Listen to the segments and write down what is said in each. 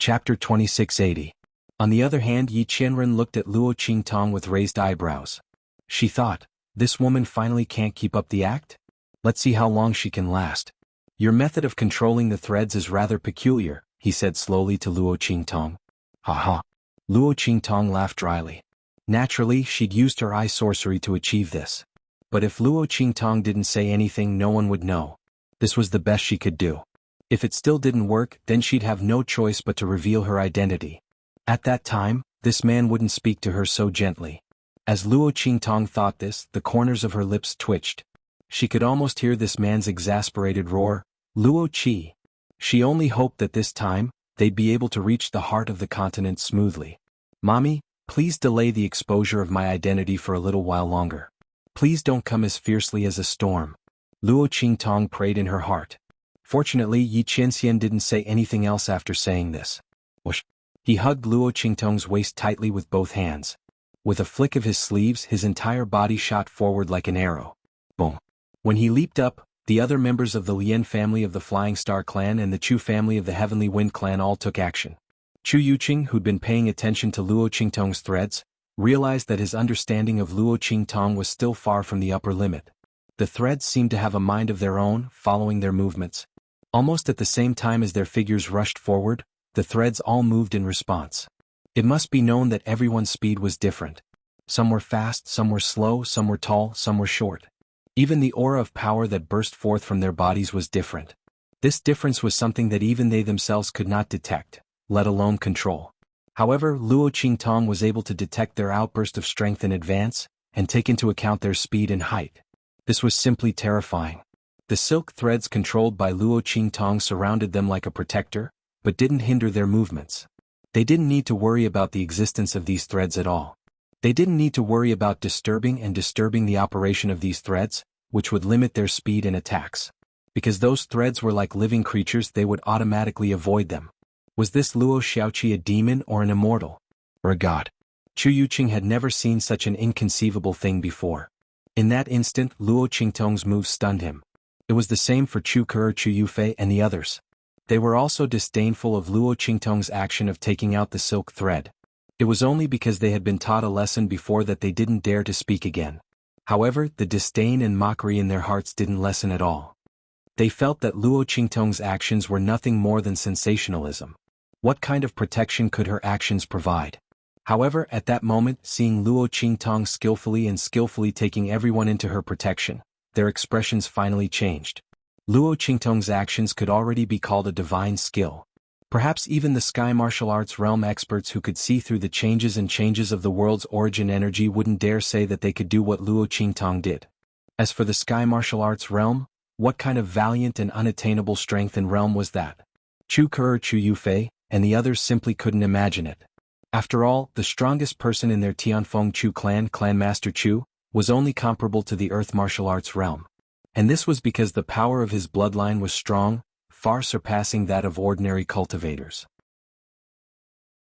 Chapter 2680. On the other hand, Yi Qianren looked at Luo Qingtong with raised eyebrows. She thought, this woman finally can't keep up the act? Let's see how long she can last. Your method of controlling the threads is rather peculiar, he said slowly to Luo Qingtong. Ha ha. Luo Qingtong laughed dryly. Naturally, she'd used her eye sorcery to achieve this. But if Luo Qingtong didn't say anything, no one would know. This was the best she could do. If it still didn't work, then she'd have no choice but to reveal her identity. At that time, this man wouldn't speak to her so gently. As Luo Qingtong thought this, the corners of her lips twitched. She could almost hear this man's exasperated roar, Luo Qi. She only hoped that this time, they'd be able to reach the heart of the continent smoothly. Mommy, please delay the exposure of my identity for a little while longer. Please don't come as fiercely as a storm. Luo Qingtong prayed in her heart. Fortunately, Yi Qianxian didn't say anything else after saying this. Whoosh! He hugged Luo Qingtong's waist tightly with both hands. With a flick of his sleeves, his entire body shot forward like an arrow. Boom! When he leaped up, the other members of the Lian family of the Flying Star clan and the Chu family of the Heavenly Wind clan all took action. Chu Yuqing, who'd been paying attention to Luo Qingtong's threads, realized that his understanding of Luo Qingtong was still far from the upper limit. The threads seemed to have a mind of their own, following their movements. Almost at the same time as their figures rushed forward, the threads all moved in response. It must be known that everyone's speed was different. Some were fast, some were slow, some were tall, some were short. Even the aura of power that burst forth from their bodies was different. This difference was something that even they themselves could not detect, let alone control. However, Luo Qingtong was able to detect their outburst of strength in advance, and take into account their speed and height. This was simply terrifying. The silk threads controlled by Luo Qingtong surrounded them like a protector, but didn't hinder their movements. They didn't need to worry about the existence of these threads at all. They didn't need to worry about disturbing the operation of these threads, which would limit their speed and attacks. Because those threads were like living creatures, they would automatically avoid them. Was this Luo Xiaoqi a demon or an immortal? Or a god? Chu Yuqing had never seen such an inconceivable thing before. In that instant, Luo Qingtong's move stunned him. It was the same for Chu Ke, Chu Yufei, and the others. They were also disdainful of Luo Qingtong's action of taking out the silk thread. It was only because they had been taught a lesson before that they didn't dare to speak again. However, the disdain and mockery in their hearts didn't lessen at all. They felt that Luo Qingtong's actions were nothing more than sensationalism. What kind of protection could her actions provide? However, at that moment, seeing Luo Qingtong skillfully taking everyone into her protection, their expressions finally changed. Luo Qingtong's actions could already be called a divine skill. Perhaps even the sky martial arts realm experts who could see through the changes of the world's origin energy wouldn't dare say that they could do what Luo Qingtong did. As for the sky martial arts realm, what kind of valiant and unattainable strength and realm was that? Chu Ke, Chu Yufei, and the others simply couldn't imagine it. After all, the strongest person in their Tianfeng Chu clan, Clan Master Chu, was only comparable to the earth martial arts realm. And this was because the power of his bloodline was strong, far surpassing that of ordinary cultivators.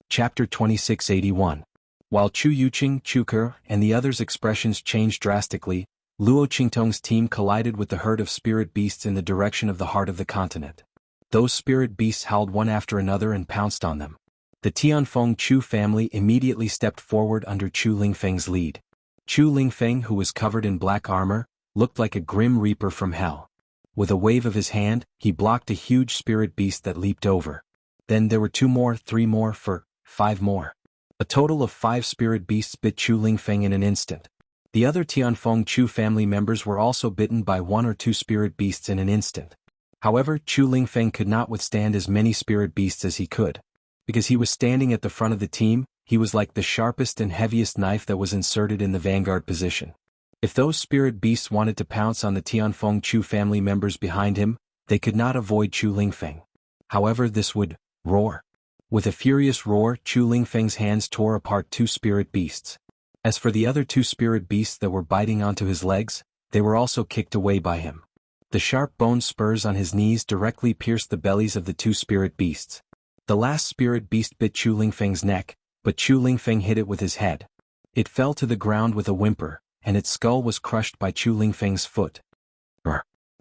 Chapter 2681. While Chu Yuqing, Chu Ke, and the others' expressions changed drastically, Luo Qingtong's team collided with the herd of spirit beasts in the direction of the heart of the continent. Those spirit beasts howled one after another and pounced on them. The Tianfeng Chu family immediately stepped forward under Chu Lingfeng's lead. Chu Lingfeng, who was covered in black armor, looked like a grim reaper from hell. With a wave of his hand, he blocked a huge spirit beast that leaped over. Then there were 2 more, 3 more, 5 more. A total of 5 spirit beasts bit Chu Lingfeng in an instant. The other Tianfeng Chu family members were also bitten by 1 or 2 spirit beasts in an instant. However, Chu Lingfeng could not withstand as many spirit beasts as he could. Because he was standing at the front of the team, he was like the sharpest and heaviest knife that was inserted in the vanguard position. If those spirit beasts wanted to pounce on the Tianfeng Chu family members behind him, they could not avoid Chu Lingfeng. However, this would roar. With a furious roar, Chu Lingfeng's hands tore apart 2 spirit beasts. As for the other 2 spirit beasts that were biting onto his legs, they were also kicked away by him. The sharp bone spurs on his knees directly pierced the bellies of the 2 spirit beasts. The last spirit beast bit Chu Lingfeng's neck, but Chu Lingfeng hit it with his head. It fell to the ground with a whimper, and its skull was crushed by Chu Lingfeng's foot.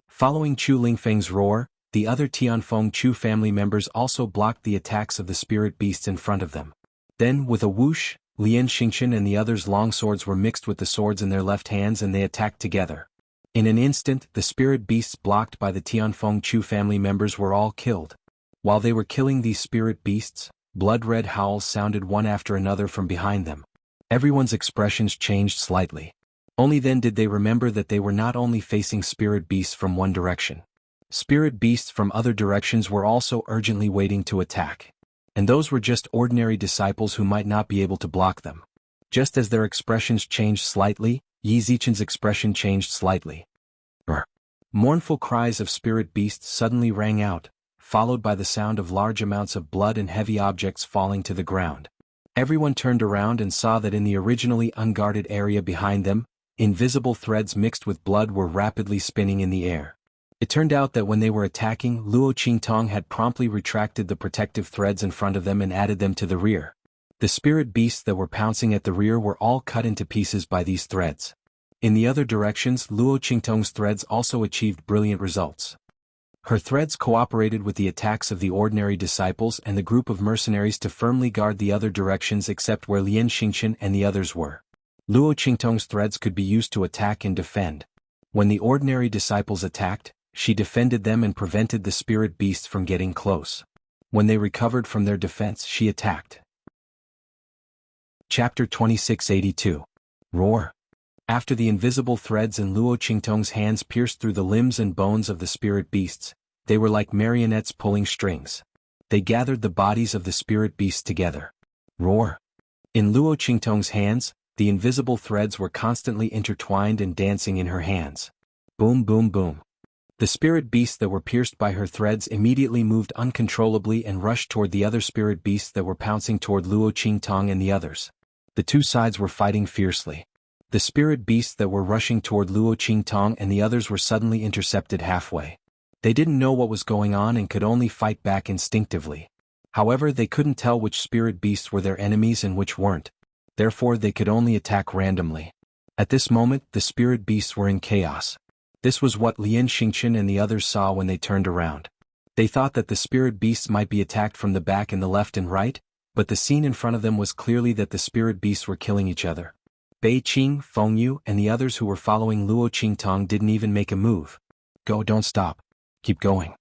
Following Chu Lingfeng's roar, The other Tianfeng Chu family members also blocked the attacks of the spirit beasts in front of them. Then, with a whoosh, Lian Xingqian and the others' long swords were mixed with the swords in their left hands and they attacked together. In an instant, the spirit beasts blocked by the Tianfeng Chu family members were all killed. While they were killing these spirit beasts, blood-red howls sounded one after another from behind them. Everyone's expressions changed slightly. Only then did they remember that they were not only facing spirit beasts from one direction. Spirit beasts from other directions were also urgently waiting to attack. And those were just ordinary disciples who might not be able to block them. Just as their expressions changed slightly, Yi Zichen's expression changed slightly. Mournful cries of spirit beasts suddenly rang out, followed by the sound of large amounts of blood and heavy objects falling to the ground. Everyone turned around and saw that in the originally unguarded area behind them, invisible threads mixed with blood were rapidly spinning in the air. It turned out that when they were attacking, Luo Qingtong had promptly retracted the protective threads in front of them and added them to the rear. The spirit beasts that were pouncing at the rear were all cut into pieces by these threads. In the other directions, Luo Qingtong's threads also achieved brilliant results. Her threads cooperated with the attacks of the ordinary disciples and the group of mercenaries to firmly guard the other directions except where Lian Xingqian and the others were. Luo Qingtong's threads could be used to attack and defend. When the ordinary disciples attacked, she defended them and prevented the spirit beasts from getting close. When they recovered from their defense, she attacked. Chapter 2682. Roar. After the invisible threads in Luo Qingtong's hands pierced through the limbs and bones of the spirit beasts, they were like marionettes pulling strings. They gathered the bodies of the spirit beasts together. Roar. In Luo Qingtong's hands, the invisible threads were constantly intertwined and dancing in her hands. Boom boom boom. The spirit beasts that were pierced by her threads immediately moved uncontrollably and rushed toward the other spirit beasts that were pouncing toward Luo Qingtong and the others. The two sides were fighting fiercely. The spirit beasts that were rushing toward Luo Qingtong and the others were suddenly intercepted halfway. They didn't know what was going on and could only fight back instinctively. However, they couldn't tell which spirit beasts were their enemies and which weren't. Therefore, they could only attack randomly. At this moment, the spirit beasts were in chaos. This was what Lian Xingqian and the others saw when they turned around. They thought that the spirit beasts might be attacked from the back and the left and right, but the scene in front of them was clearly that the spirit beasts were killing each other. Bei Qing, Fengyu, and the others who were following Luo Qingtong didn't even make a move. Go, don't stop. Keep going.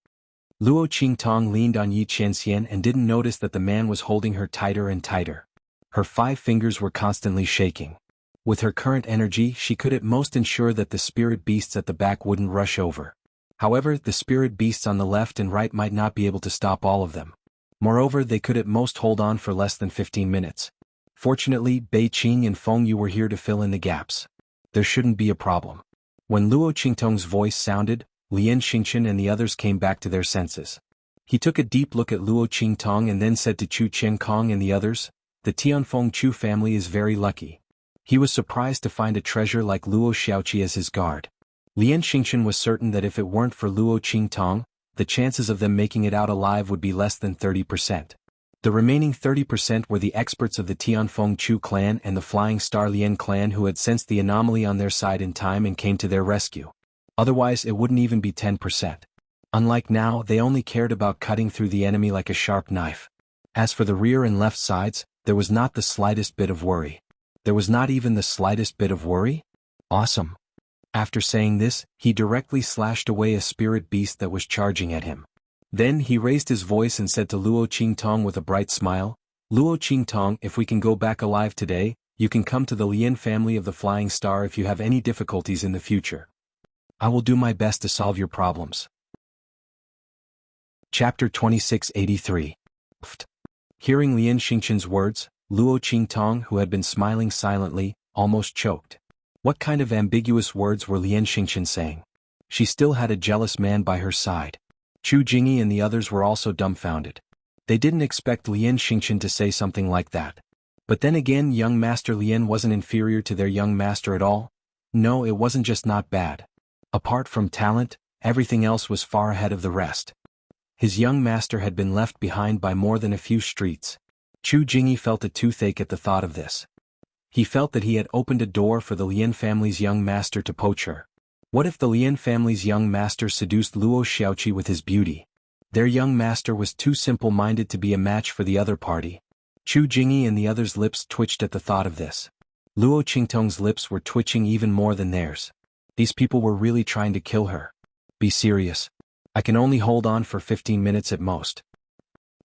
Luo Qingtong leaned on Yi Qianxian and didn't notice that the man was holding her tighter and tighter. Her 5 fingers were constantly shaking. With her current energy, she could at most ensure that the spirit beasts at the back wouldn't rush over. However, the spirit beasts on the left and right might not be able to stop all of them. Moreover, they could at most hold on for less than 15 minutes. Fortunately, Bei Qing and Fengyu were here to fill in the gaps. There shouldn't be a problem. When Luo Qingtong's voice sounded, Lian Xingqian and the others came back to their senses. He took a deep look at Luo Qingtong and then said to Chu Qiankong and the others, "The Tianfeng Chu family is very lucky." He was surprised to find a treasure like Luo Xiaoqi as his guard. Lian Xingqian was certain that if it weren't for Luo Qingtong, the chances of them making it out alive would be less than 30%. The remaining 30% were the experts of the Tianfeng Chu clan and the Flying Star Lian clan who had sensed the anomaly on their side in time and came to their rescue. Otherwise, it wouldn't even be 10%. Unlike now, they only cared about cutting through the enemy like a sharp knife. As for the rear and left sides, there was not the slightest bit of worry. There was not even the slightest bit of worry? Awesome. After saying this, he directly slashed away a spirit beast that was charging at him. Then he raised his voice and said to Luo Qingtong with a bright smile, "Luo Qingtong, if we can go back alive today, you can come to the Lian family of the Flying Star if you have any difficulties in the future. I will do my best to solve your problems." Chapter 2683. Hearing Lian Xingqian's words, Luo Qingtong, who had been smiling silently, almost choked. What kind of ambiguous words were Lian Xingqian saying? She still had a jealous man by her side. Chu Jingyi and the others were also dumbfounded. They didn't expect Lian Xingqian to say something like that. But then again, young Master Lian wasn't inferior to their young master at all. No, it wasn't just not bad. Apart from talent, everything else was far ahead of the rest. His young master had been left behind by more than a few streets. Chu Jingyi felt a toothache at the thought of this. He felt that he had opened a door for the Lian family's young master to poach her. What if the Lian family's young master seduced Luo Xiaoqi with his beauty? Their young master was too simple-minded to be a match for the other party. Chu Jingyi and the others' lips twitched at the thought of this. Luo Qingtong's lips were twitching even more than theirs. These people were really trying to kill her. Be serious. I can only hold on for 15 minutes at most.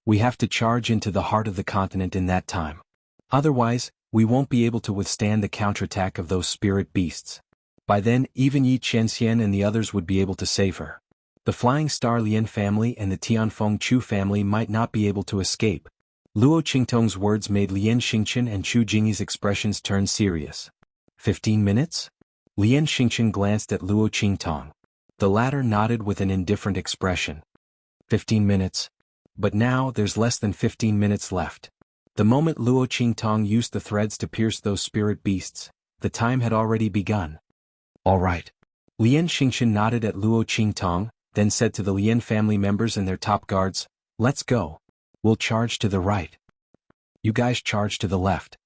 We have to charge into the heart of the continent in that time. Otherwise, we won't be able to withstand the counterattack of those spirit beasts. By then, even Yi Qianxian and the others would be able to save her. The Flying Star Lian family and the Tianfeng Chu family might not be able to escape. Luo Qingtong's words made Lian Xingqian and Chu Jingyi's expressions turn serious. 15 minutes? Lian Xingqian glanced at Luo Qingtong. The latter nodded with an indifferent expression. 15 minutes. But now there's less than 15 minutes left. The moment Luo Qingtong used the threads to pierce those spirit beasts, the time had already begun. All right. Lian Xingqian nodded at Luo Qingtong, then said to the Lian family members and their top guards, "Let's go. We'll charge to the right. You guys charge to the left,"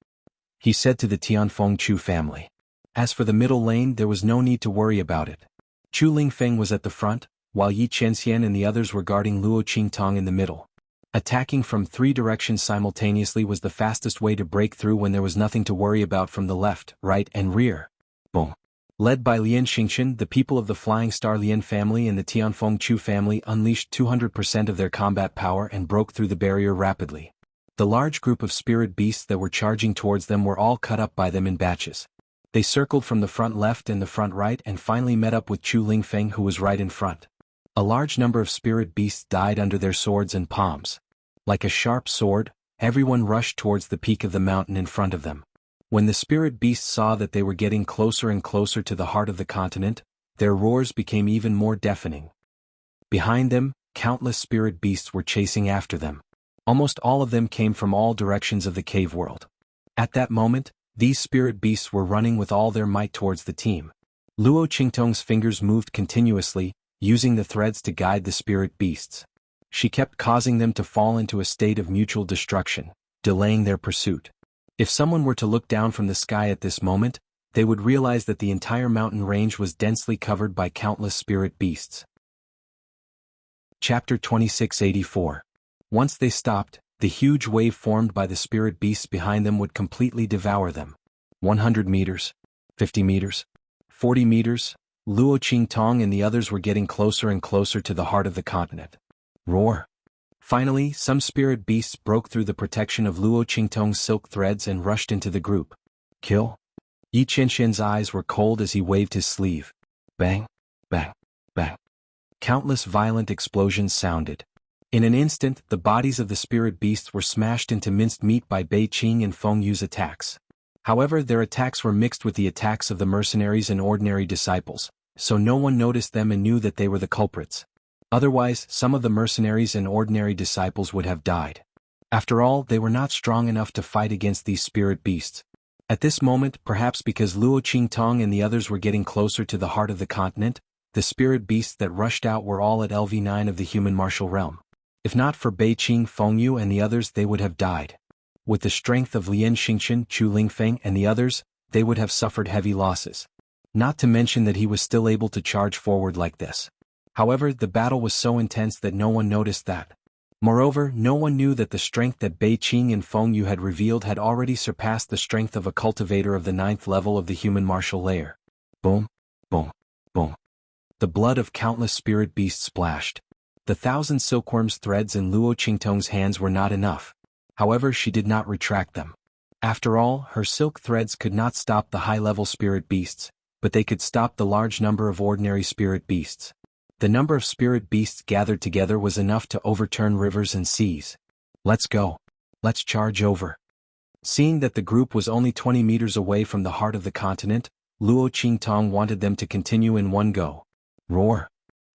he said to the Tianfeng Chu family. As for the middle lane, there was no need to worry about it. Chu Lingfeng was at the front, while Yi Qianxian and the others were guarding Luo Qingtong in the middle. Attacking from 3 directions simultaneously was the fastest way to break through when there was nothing to worry about from the left, right and rear. Boom. Led by Lian Xingqian, the people of the Flying Star Lian family and the Tianfeng Chu family unleashed 200% of their combat power and broke through the barrier rapidly. The large group of spirit beasts that were charging towards them were all cut up by them in batches. They circled from the front left and the front right and finally met up with Chu Lingfeng, who was right in front. A large number of spirit beasts died under their swords and palms. Like a sharp sword, everyone rushed towards the peak of the mountain in front of them. When the spirit beasts saw that they were getting closer and closer to the heart of the continent, their roars became even more deafening. Behind them, countless spirit beasts were chasing after them. Almost all of them came from all directions of the cave world. At that moment, these spirit beasts were running with all their might towards the team. Luo Qingtong's fingers moved continuously, using the threads to guide the spirit beasts. She kept causing them to fall into a state of mutual destruction, delaying their pursuit. If someone were to look down from the sky at this moment, they would realize that the entire mountain range was densely covered by countless spirit beasts. Chapter 2684. Once they stopped, the huge wave formed by the spirit beasts behind them would completely devour them. 100 meters, 50 meters, 40 meters, Luo Qingtong and the others were getting closer and closer to the heart of the continent. Roar! Finally, some spirit beasts broke through the protection of Luo Qingtong's silk threads and rushed into the group. Kill? Yi Qianxian's eyes were cold as he waved his sleeve. Bang, bang, bang. Countless violent explosions sounded. In an instant, the bodies of the spirit beasts were smashed into minced meat by Bei Qing and Feng Yu's attacks. However, their attacks were mixed with the attacks of the mercenaries and ordinary disciples, so no one noticed them and knew that they were the culprits. Otherwise, some of the mercenaries and ordinary disciples would have died. After all, they were not strong enough to fight against these spirit beasts. At this moment, perhaps because Luo Qingtong and the others were getting closer to the heart of the continent, the spirit beasts that rushed out were all at LV9 of the human martial realm. If not for Bei Qing, Feng Yu and the others, they would have died. With the strength of Lian Xingqian, Chu Lingfeng and the others, they would have suffered heavy losses. Not to mention that he was still able to charge forward like this. However, the battle was so intense that no one noticed that. Moreover, no one knew that the strength that Bei Qing and Feng Yu had revealed had already surpassed the strength of a cultivator of the 9th level of the human martial layer. Boom, boom, boom. The blood of countless spirit beasts splashed. The 1,000 silkworms' threads in Luo Qingtong's hands were not enough. However, she did not retract them. After all, her silk threads could not stop the high-level spirit beasts, but they could stop the large number of ordinary spirit beasts. The number of spirit beasts gathered together was enough to overturn rivers and seas. Let's go. Let's charge over. Seeing that the group was only 20 meters away from the heart of the continent, Luo Qingtong wanted them to continue in one go. Roar!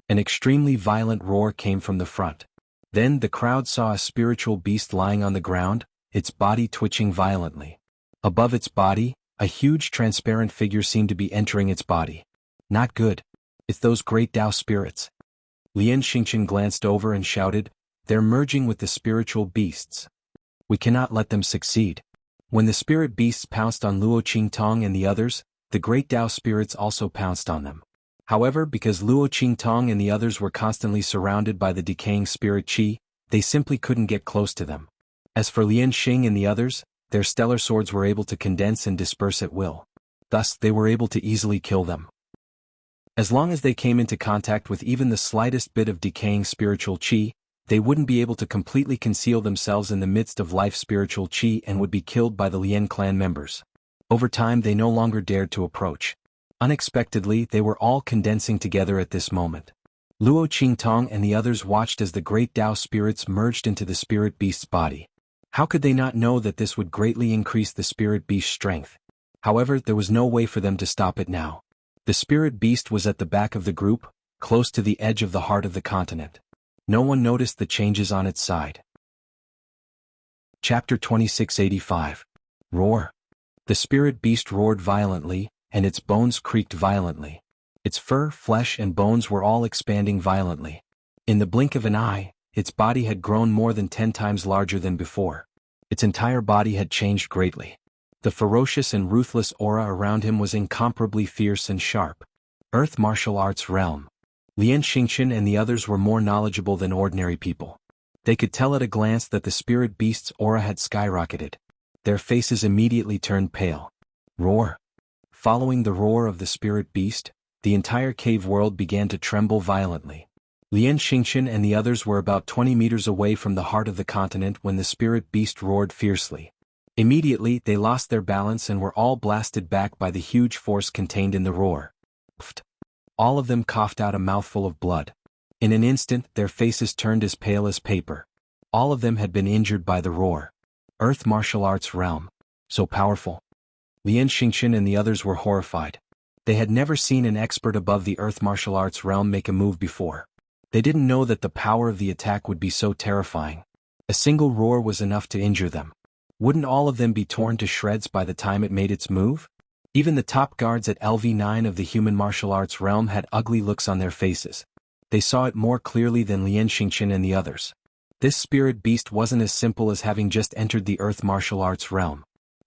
An extremely violent roar came from the front. Then the crowd saw a spiritual beast lying on the ground, its body twitching violently. Above its body, a huge transparent figure seemed to be entering its body. Not good. It's those great Tao spirits. Lian Xingqian glanced over and shouted, "They're merging with the spiritual beasts. We cannot let them succeed." When the spirit beasts pounced on Luo Qingtong and the others, the great Tao spirits also pounced on them. However, because Luo Qingtong and the others were constantly surrounded by the decaying spirit qi, they simply couldn't get close to them. As for Lian Xing and the others, their stellar swords were able to condense and disperse at will. Thus, they were able to easily kill them. As long as they came into contact with even the slightest bit of decaying spiritual qi, they wouldn't be able to completely conceal themselves in the midst of life spiritual qi and would be killed by the Lian clan members. Over time they no longer dared to approach. Unexpectedly, they were all condensing together at this moment. Luo Qingtong and the others watched as the great Tao spirits merged into the spirit beast's body. How could they not know that this would greatly increase the spirit beast's strength? However, there was no way for them to stop it now. The spirit beast was at the back of the group, close to the edge of the heart of the continent. No one noticed the changes on its side. Chapter 2685. Roar. The spirit beast roared violently, and its bones creaked violently. Its fur, flesh and bones were all expanding violently. In the blink of an eye, its body had grown more than 10 times larger than before. Its entire body had changed greatly. The ferocious and ruthless aura around him was incomparably fierce and sharp. Earth martial arts realm. Lian Xingqian and the others were more knowledgeable than ordinary people. They could tell at a glance that the spirit beast's aura had skyrocketed. Their faces immediately turned pale. Roar. Following the roar of the spirit beast, the entire cave world began to tremble violently. Lian Xingqian and the others were about 20 meters away from the heart of the continent when the spirit beast roared fiercely. Immediately, they lost their balance and were all blasted back by the huge force contained in the roar. Pfft. All of them coughed out a mouthful of blood. In an instant, their faces turned as pale as paper. All of them had been injured by the roar. Earth martial arts realm. So powerful. Lian Xingqian and the others were horrified. They had never seen an expert above the earth martial arts realm make a move before. They didn't know that the power of the attack would be so terrifying. A single roar was enough to injure them. Wouldn't all of them be torn to shreds by the time it made its move? Even the top guards at LV9 of the human martial arts realm had ugly looks on their faces. They saw it more clearly than Lian Xingqian and the others. This spirit beast wasn't as simple as having just entered the earth martial arts realm.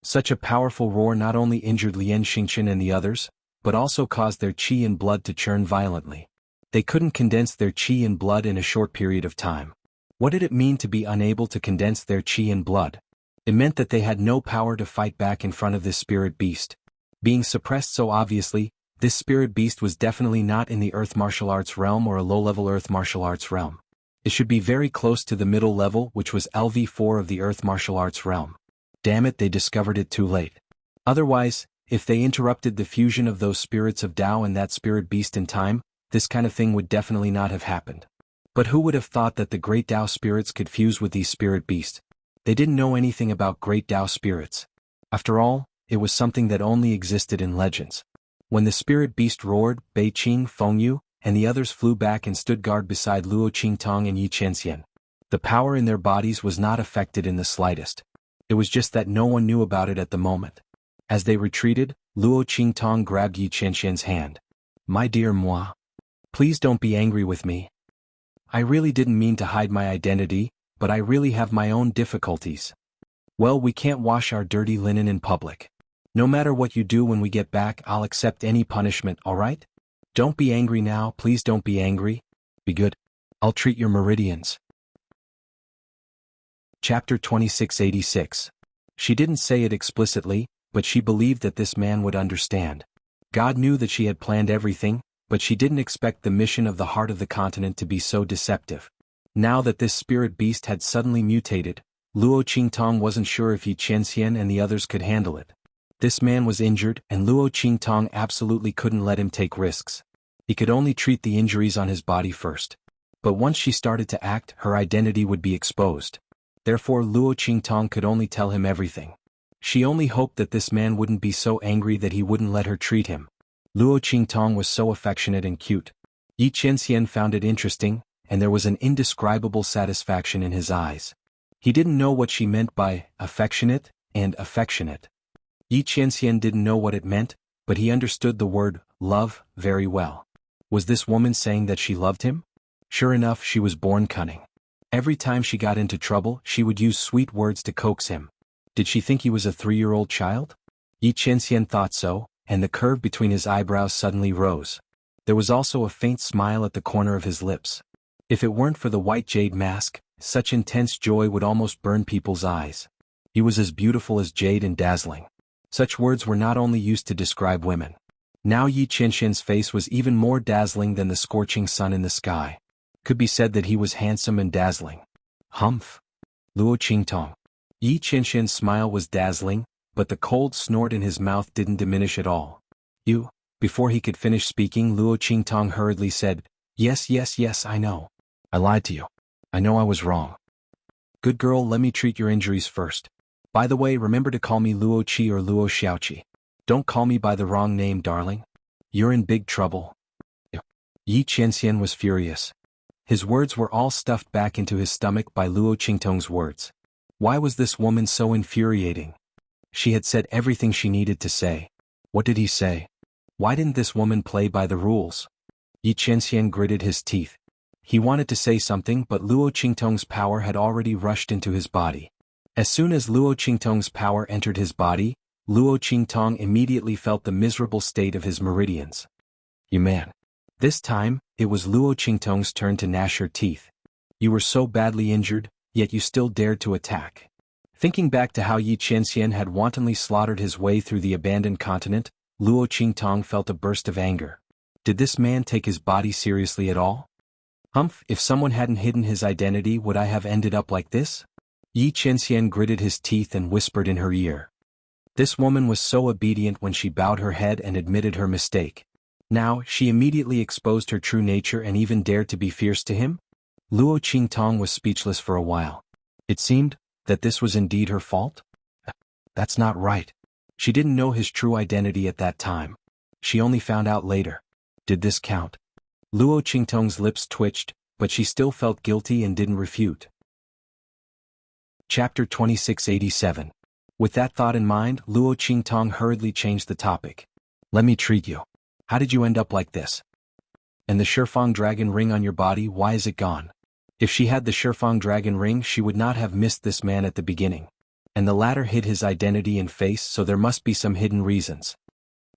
Such a powerful roar not only injured Lian Xingqian and the others, but also caused their qi and blood to churn violently. They couldn't condense their qi and blood in a short period of time. What did it mean to be unable to condense their qi and blood? It meant that they had no power to fight back in front of this spirit beast. Being suppressed so obviously, this spirit beast was definitely not in the earth martial arts realm or a low-level earth martial arts realm. It should be very close to the middle level, which was LV4 of the earth martial arts realm. Damn it, they discovered it too late. Otherwise, if they interrupted the fusion of those spirits of Tao and that spirit beast in time, this kind of thing would definitely not have happened. But who would have thought that the great Tao spirits could fuse with these spirit beasts? They didn't know anything about great Tao spirits. After all, it was something that only existed in legends. When the spirit beast roared, Bei Qing, Fengyu, and the others flew back and stood guard beside Luo Qingtong and Yi Qianxian. The power in their bodies was not affected in the slightest. It was just that no one knew about it at the moment. As they retreated, Luo Qingtong grabbed Yi Qianxian's hand. My dear moi. Please don't be angry with me. I really didn't mean to hide my identity, but I really have my own difficulties. Well, we can't wash our dirty linen in public. No matter what you do when we get back, I'll accept any punishment, alright? Don't be angry now, please don't be angry. Be good. I'll treat your meridians. Chapter 2686. She didn't say it explicitly, but she believed that this man would understand. God knew that she had planned everything, but she didn't expect the mission of the heart of the continent to be so deceptive. Now that this spirit beast had suddenly mutated, Luo Qingtong wasn't sure if Yi Qianxian and the others could handle it. This man was injured, and Luo Qingtong absolutely couldn't let him take risks. He could only treat the injuries on his body first. But once she started to act, her identity would be exposed. Therefore Luo Qingtong could only tell him everything. She only hoped that this man wouldn't be so angry that he wouldn't let her treat him. Luo Qingtong was so affectionate and cute. Yi Qianxian found it interesting, and there was an indescribable satisfaction in his eyes. He didn't know what she meant by affectionate and affectionate. Yi Qianxian didn't know what it meant, but he understood the word love very well. Was this woman saying that she loved him? Sure enough, she was born cunning. Every time she got into trouble, she would use sweet words to coax him. Did she think he was a 3-year-old child? Yi Qianxian thought so, and the curve between his eyebrows suddenly rose. There was also a faint smile at the corner of his lips. If it weren't for the white jade mask, such intense joy would almost burn people's eyes. He was as beautiful as jade and dazzling. Such words were not only used to describe women. Now Yi Qianxian's face was even more dazzling than the scorching sun in the sky. Could be said that he was handsome and dazzling. Humph! Luo Qingtong. Yi Qianxian's smile was dazzling, but the cold snort in his mouth didn't diminish at all. You? Before he could finish speaking, Luo Qingtong hurriedly said, Yes, yes, yes, I know. I lied to you. I know I was wrong. Good girl, let me treat your injuries first. By the way, remember to call me Luo Qi or Luo Xiaoqi. Don't call me by the wrong name, darling. You're in big trouble. Yi Qianxian was furious. His words were all stuffed back into his stomach by Luo Qingtong's words. Why was this woman so infuriating? She had said everything she needed to say. What did he say? Why didn't this woman play by the rules? Yi Qianxian gritted his teeth. He wanted to say something, but Luo Qingtong's power had already rushed into his body. As soon as Luo Qingtong's power entered his body, Luo Qingtong immediately felt the miserable state of his meridians. You man. This time, it was Luo Qingtong's turn to gnash her teeth. You were so badly injured, yet you still dared to attack. Thinking back to how Yi Qianxian had wantonly slaughtered his way through the abandoned continent, Luo Qingtong felt a burst of anger. Did this man take his body seriously at all? Humph, if someone hadn't hidden his identity, would I have ended up like this? Yi Qianxian gritted his teeth and whispered in her ear. This woman was so obedient when she bowed her head and admitted her mistake. Now, she immediately exposed her true nature and even dared to be fierce to him? Luo Qingtong was speechless for a while. It seemed that this was indeed her fault? That's not right. She didn't know his true identity at that time. She only found out later. Did this count? Luo Qingtong's lips twitched, but she still felt guilty and didn't refute. Chapter 2687. With that thought in mind, Luo Qingtong hurriedly changed the topic. Let me treat you. How did you end up like this? And the Shifang dragon ring on your body, why is it gone? If she had the Shifang dragon ring, she would not have missed this man at the beginning. And the latter hid his identity and face, so there must be some hidden reasons.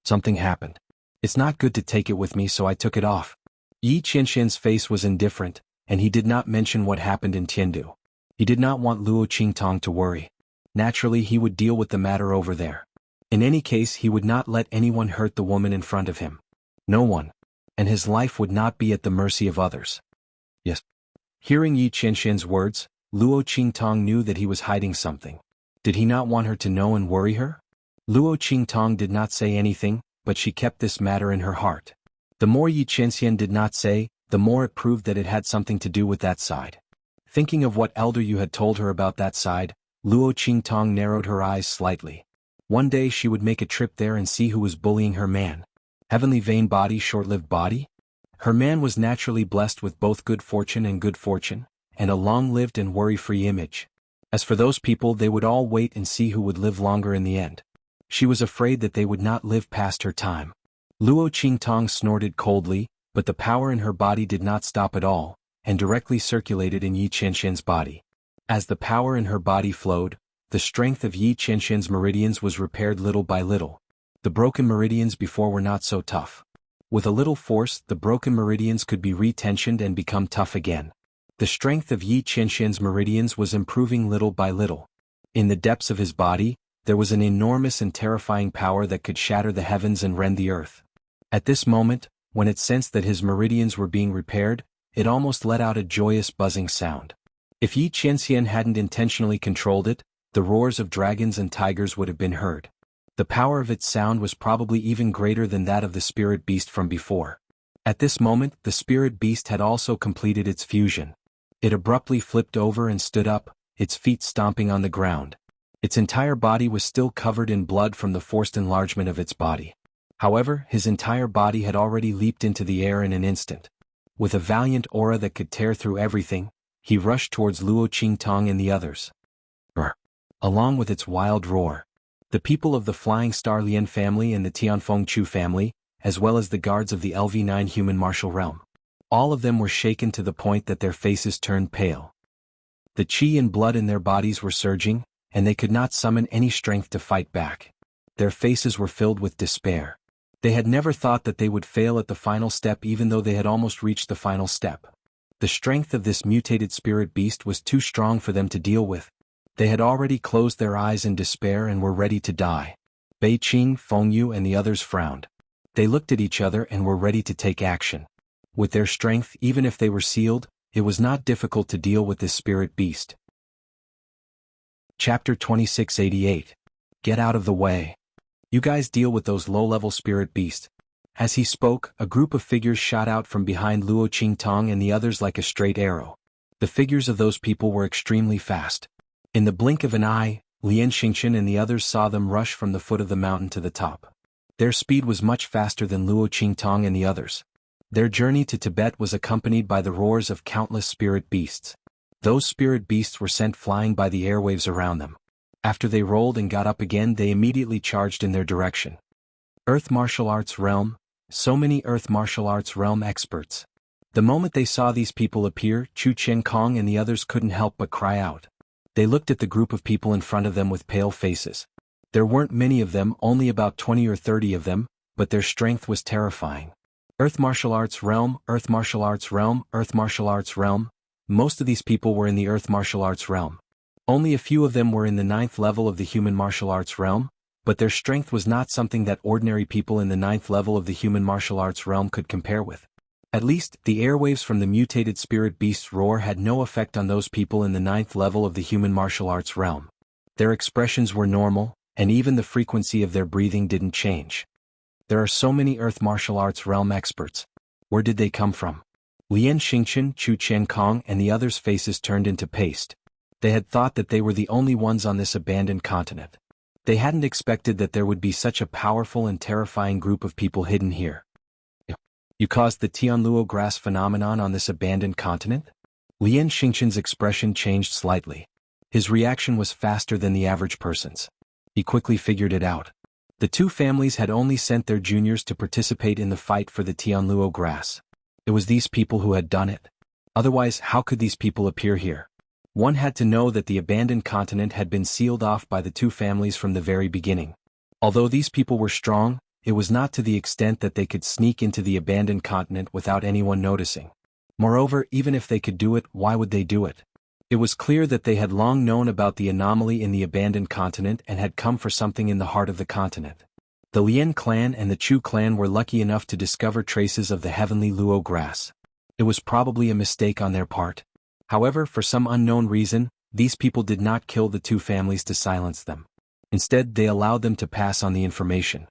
Something happened. It's not good to take it with me, so I took it off. Yi Qianxian's face was indifferent, and he did not mention what happened in Tiandu. He did not want Luo Qingtong to worry. Naturally, he would deal with the matter over there. In any case, he would not let anyone hurt the woman in front of him. No one. And his life would not be at the mercy of others. Yes. Hearing Yi Qianxian's words, Luo Qingtong knew that he was hiding something. Did he not want her to know and worry her? Luo Qingtong did not say anything, but she kept this matter in her heart. The more Yi Qianxian did not say, the more it proved that it had something to do with that side. Thinking of what Elder Yu had told her about that side, Luo Qingtong narrowed her eyes slightly. One day she would make a trip there and see who was bullying her man. Heavenly vain body, short-lived body? Her man was naturally blessed with both good fortune, and a long-lived and worry-free image. As for those people, they would all wait and see who would live longer in the end. She was afraid that they would not live past her time. Luo Qingtong snorted coldly, but the power in her body did not stop at all, and directly circulated in Yi Qianxian's body. As the power in her body flowed, the strength of Yi Qianxian's meridians was repaired little by little. The broken meridians before were not so tough. With a little force, the broken meridians could be retensioned and become tough again. The strength of Yi Qianxian's meridians was improving little by little. In the depths of his body, there was an enormous and terrifying power that could shatter the heavens and rend the earth. At this moment, when it sensed that his meridians were being repaired, it almost let out a joyous buzzing sound. If Yi Qianxian hadn't intentionally controlled it, the roars of dragons and tigers would have been heard. The power of its sound was probably even greater than that of the spirit beast from before. At this moment, the spirit beast had also completed its fusion. It abruptly flipped over and stood up, its feet stomping on the ground. Its entire body was still covered in blood from the forced enlargement of its body. However, his entire body had already leaped into the air in an instant. With a valiant aura that could tear through everything, he rushed towards Luo Qingtong and the others. Brr! Along with its wild roar, the people of the Flying Star Lian family and the Tianfeng Chu family, as well as the guards of the LV9 human martial realm, all of them were shaken to the point that their faces turned pale. The qi and blood in their bodies were surging, and they could not summon any strength to fight back. Their faces were filled with despair. They had never thought that they would fail at the final step even though they had almost reached the final step. The strength of this mutated spirit beast was too strong for them to deal with. They had already closed their eyes in despair and were ready to die. Bei Qing, Feng Yu and the others frowned. They looked at each other and were ready to take action. With their strength, even if they were sealed, it was not difficult to deal with this spirit beast. Chapter 2688. Get out of the way. You guys deal with those low-level spirit beasts. As he spoke, a group of figures shot out from behind Luo Qingtong and the others like a straight arrow. The figures of those people were extremely fast. In the blink of an eye, Lian Xingqian and the others saw them rush from the foot of the mountain to the top. Their speed was much faster than Luo Qingtong and the others. Their journey to Tibet was accompanied by the roars of countless spirit beasts. Those spirit beasts were sent flying by the airwaves around them. After they rolled and got up again, they immediately charged in their direction. Earth Martial Arts Realm. So many Earth Martial Arts Realm experts. The moment they saw these people appear, Chu Chen-kong and the others couldn't help but cry out. They looked at the group of people in front of them with pale faces. There weren't many of them, only about 20 or 30 of them, but their strength was terrifying. Earth Martial Arts Realm, Earth Martial Arts Realm, Earth Martial Arts Realm. Most of these people were in the Earth Martial Arts Realm. Only a few of them were in the 9th level of the human martial arts realm, but their strength was not something that ordinary people in the 9th level of the human martial arts realm could compare with. At least, the airwaves from the mutated spirit beast's roar had no effect on those people in the 9th level of the human martial arts realm. Their expressions were normal, and even the frequency of their breathing didn't change. There are so many Earth martial arts realm experts. Where did they come from? Lian Xingqian, Chu Chen-kong and the others' faces turned into paste. They had thought that they were the only ones on this abandoned continent. They hadn't expected that there would be such a powerful and terrifying group of people hidden here. You caused the Tianluo grass phenomenon on this abandoned continent? Lian Xingqian's expression changed slightly. His reaction was faster than the average person's. He quickly figured it out. The two families had only sent their juniors to participate in the fight for the Tianluo grass. It was these people who had done it. Otherwise, how could these people appear here? One had to know that the abandoned continent had been sealed off by the two families from the very beginning. Although these people were strong, it was not to the extent that they could sneak into the abandoned continent without anyone noticing. Moreover, even if they could do it, why would they do it? It was clear that they had long known about the anomaly in the abandoned continent and had come for something in the heart of the continent. The Lian clan and the Chu clan were lucky enough to discover traces of the heavenly Luo grass. It was probably a mistake on their part. However, for some unknown reason, these people did not kill the two families to silence them. Instead, they allowed them to pass on the information.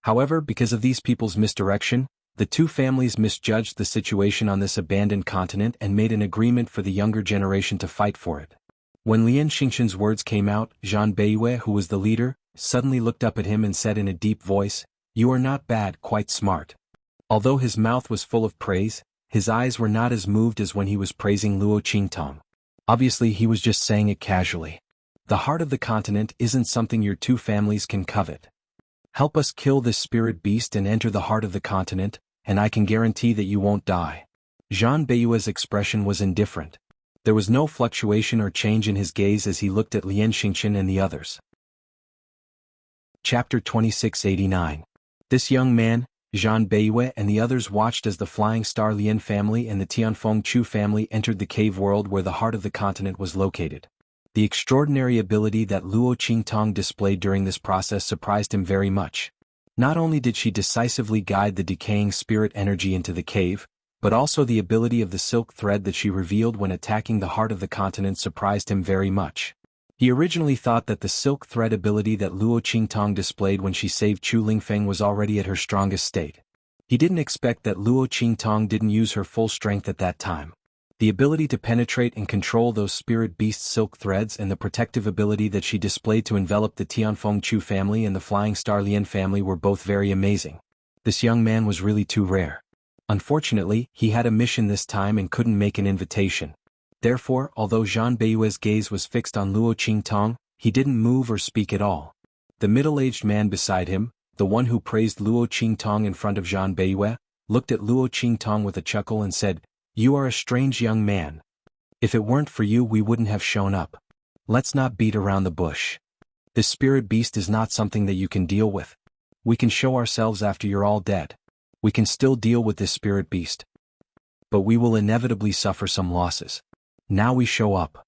However, because of these people's misdirection, the two families misjudged the situation on this abandoned continent and made an agreement for the younger generation to fight for it. When Lian Xingqian's words came out, Zhan Beiyue, who was the leader, suddenly looked up at him and said in a deep voice, "You are not bad, quite smart." Although his mouth was full of praise, his eyes were not as moved as when he was praising Luo Qingtong. Obviously, he was just saying it casually. The heart of the continent isn't something your two families can covet. Help us kill this spirit beast and enter the heart of the continent, and I can guarantee that you won't die. Zhan Beiyue's expression was indifferent. There was no fluctuation or change in his gaze as he looked at Lian Xingqian and the others. Chapter 2689. This young man, Zhan Beiyue and the others watched as the Flying Star Lian family and the Tianfeng Chu family entered the cave world where the heart of the continent was located. The extraordinary ability that Luo Qingtong displayed during this process surprised him very much. Not only did she decisively guide the decaying spirit energy into the cave, but also the ability of the silk thread that she revealed when attacking the heart of the continent surprised him very much. He originally thought that the silk thread ability that Luo Qingtong displayed when she saved Chu Lingfeng was already at her strongest state. He didn't expect that Luo Qingtong didn't use her full strength at that time. The ability to penetrate and control those spirit beast silk threads and the protective ability that she displayed to envelop the Tianfeng Chu family and the Flying Star Lian family were both very amazing. This young man was really too rare. Unfortunately, he had a mission this time and couldn't make an invitation. Therefore, although Zhan Beiyue's gaze was fixed on Luo Qingtong, he didn't move or speak at all. The middle-aged man beside him, the one who praised Luo Qingtong in front of Zhan Beiyue, looked at Luo Qingtong with a chuckle and said, "You are a strange young man. If it weren't for you we wouldn't have shown up. Let's not beat around the bush. This spirit beast is not something that you can deal with. We can show ourselves after you're all dead. We can still deal with this spirit beast. But we will inevitably suffer some losses. Now we show up.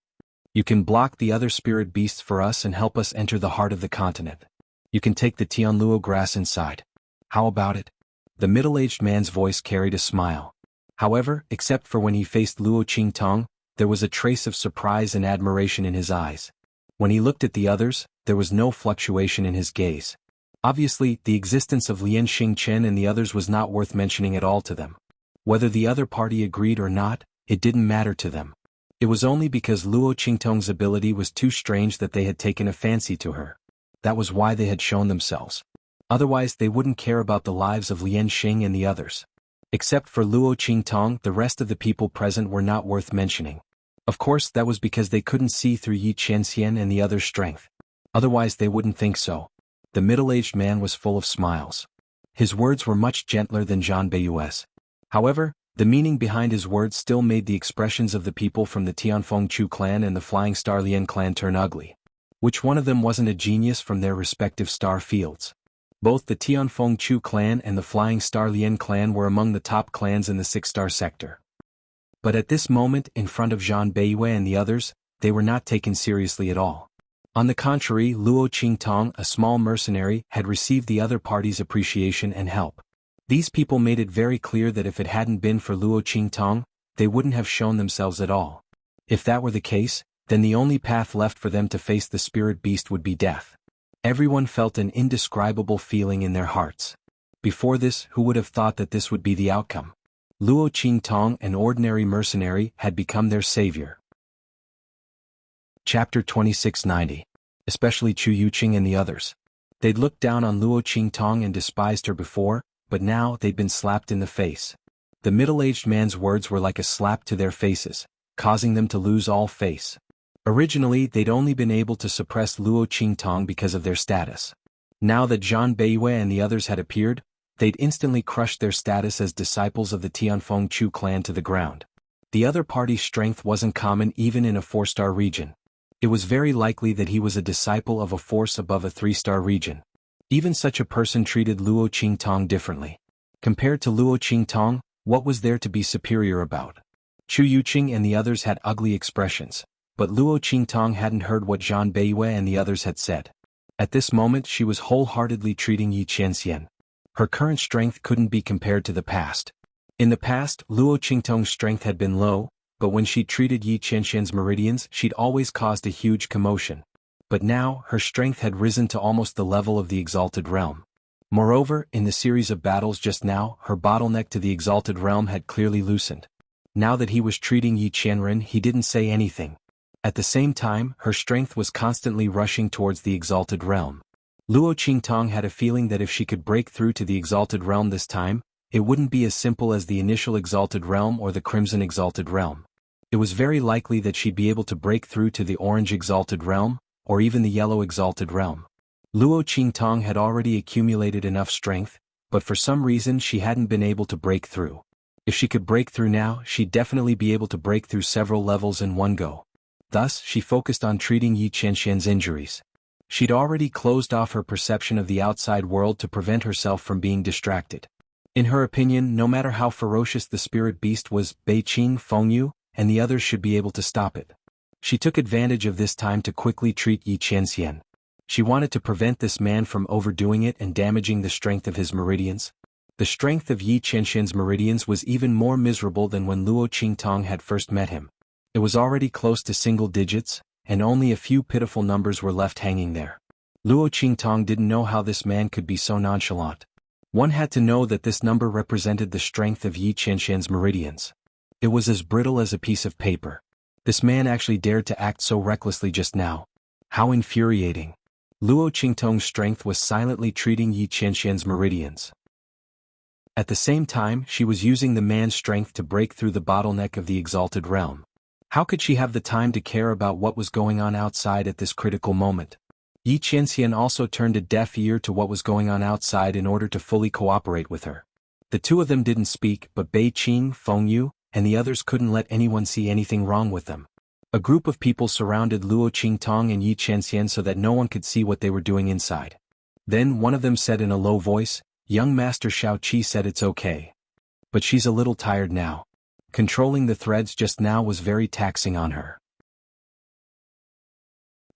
You can block the other spirit beasts for us and help us enter the heart of the continent. You can take the Tianluo grass inside. How about it? The middle-aged man's voice carried a smile. However, except for when he faced Luo Qingtong, there was a trace of surprise and admiration in his eyes. When he looked at the others, there was no fluctuation in his gaze. Obviously, the existence of Lian Xingchen and the others was not worth mentioning at all to them. Whether the other party agreed or not, it didn't matter to them. It was only because Luo Qingtong's ability was too strange that they had taken a fancy to her. That was why they had shown themselves. Otherwise they wouldn't care about the lives of Lian Xing and the others. Except for Luo Qingtong, the rest of the people present were not worth mentioning. Of course, that was because they couldn't see through Yi Qianxian and the other's strength. Otherwise they wouldn't think so. The middle-aged man was full of smiles. His words were much gentler than Zhan Beiyue's. However, the meaning behind his words still made the expressions of the people from the Tianfeng Chu clan and the Flying Star Lian clan turn ugly. Which one of them wasn't a genius from their respective star fields? Both the Tianfeng Chu clan and the Flying Star Lian clan were among the top clans in the 6-star sector. But at this moment, in front of Zhan Beiyue and the others, they were not taken seriously at all. On the contrary, Luo Qingtong, a small mercenary, had received the other party's appreciation and help. These people made it very clear that if it hadn't been for Luo Qingtong, they wouldn't have shown themselves at all. If that were the case, then the only path left for them to face the spirit beast would be death. Everyone felt an indescribable feeling in their hearts. Before this, who would have thought that this would be the outcome? Luo Qingtong, an ordinary mercenary, had become their savior. Chapter 2690. Especially Chu Yuqing and the others. They'd looked down on Luo Qingtong and despised her before, but now they'd been slapped in the face. The middle-aged man's words were like a slap to their faces, causing them to lose all face. Originally, they'd only been able to suppress Luo Qingtong because of their status. Now that Zhan Beiyue and the others had appeared, they'd instantly crushed their status as disciples of the Tianfeng Chu clan to the ground. The other party's strength wasn't common even in a 4-star region. It was very likely that he was a disciple of a force above a 3-star region. Even such a person treated Luo Qingtong differently. Compared to Luo Qingtong, what was there to be superior about? Chu Yuqing and the others had ugly expressions, but Luo Qingtong hadn't heard what Zhan Beiyue and the others had said. At this moment she was wholeheartedly treating Yi Qianxian. Her current strength couldn't be compared to the past. In the past, Luo Qingtong's strength had been low, but when she treated Yi Qianxian's meridians she'd always caused a huge commotion. But now, her strength had risen to almost the level of the Exalted Realm. Moreover, in the series of battles just now, her bottleneck to the Exalted Realm had clearly loosened. Now that he was treating Yi Qianren, he didn't say anything. At the same time, her strength was constantly rushing towards the Exalted Realm. Luo Qingtong had a feeling that if she could break through to the Exalted Realm this time, it wouldn't be as simple as the initial Exalted Realm or the Crimson Exalted Realm. It was very likely that she'd be able to break through to the Orange Exalted Realm, or even the Yellow Exalted Realm. Luo Qingtong had already accumulated enough strength, but for some reason she hadn't been able to break through. If she could break through now, she'd definitely be able to break through several levels in one go. Thus, she focused on treating Yi Qianxian's injuries. She'd already closed off her perception of the outside world to prevent herself from being distracted. In her opinion, no matter how ferocious the spirit beast was, Beiqing, Fengyu, and the others should be able to stop it. She took advantage of this time to quickly treat Yi Qianxian. She wanted to prevent this man from overdoing it and damaging the strength of his meridians. The strength of Yi Qianxian's meridians was even more miserable than when Luo Qingtong had first met him. It was already close to single digits, and only a few pitiful numbers were left hanging there. Luo Qingtong didn't know how this man could be so nonchalant. One had to know that this number represented the strength of Yi Qianxian's meridians. It was as brittle as a piece of paper. This man actually dared to act so recklessly just now. How infuriating. Luo Qingtong's strength was silently treating Yi Qianxian's meridians. At the same time, she was using the man's strength to break through the bottleneck of the Exalted Realm. How could she have the time to care about what was going on outside at this critical moment? Yi Qianxian also turned a deaf ear to what was going on outside in order to fully cooperate with her. The two of them didn't speak, but Beiqing, Fengyu, and the others couldn't let anyone see anything wrong with them. A group of people surrounded Luo Qingtong and Yi Qianxian so that no one could see what they were doing inside. Then one of them said in a low voice, "Young Master Xiao said it's okay. But she's a little tired now. Controlling the threads just now was very taxing on her."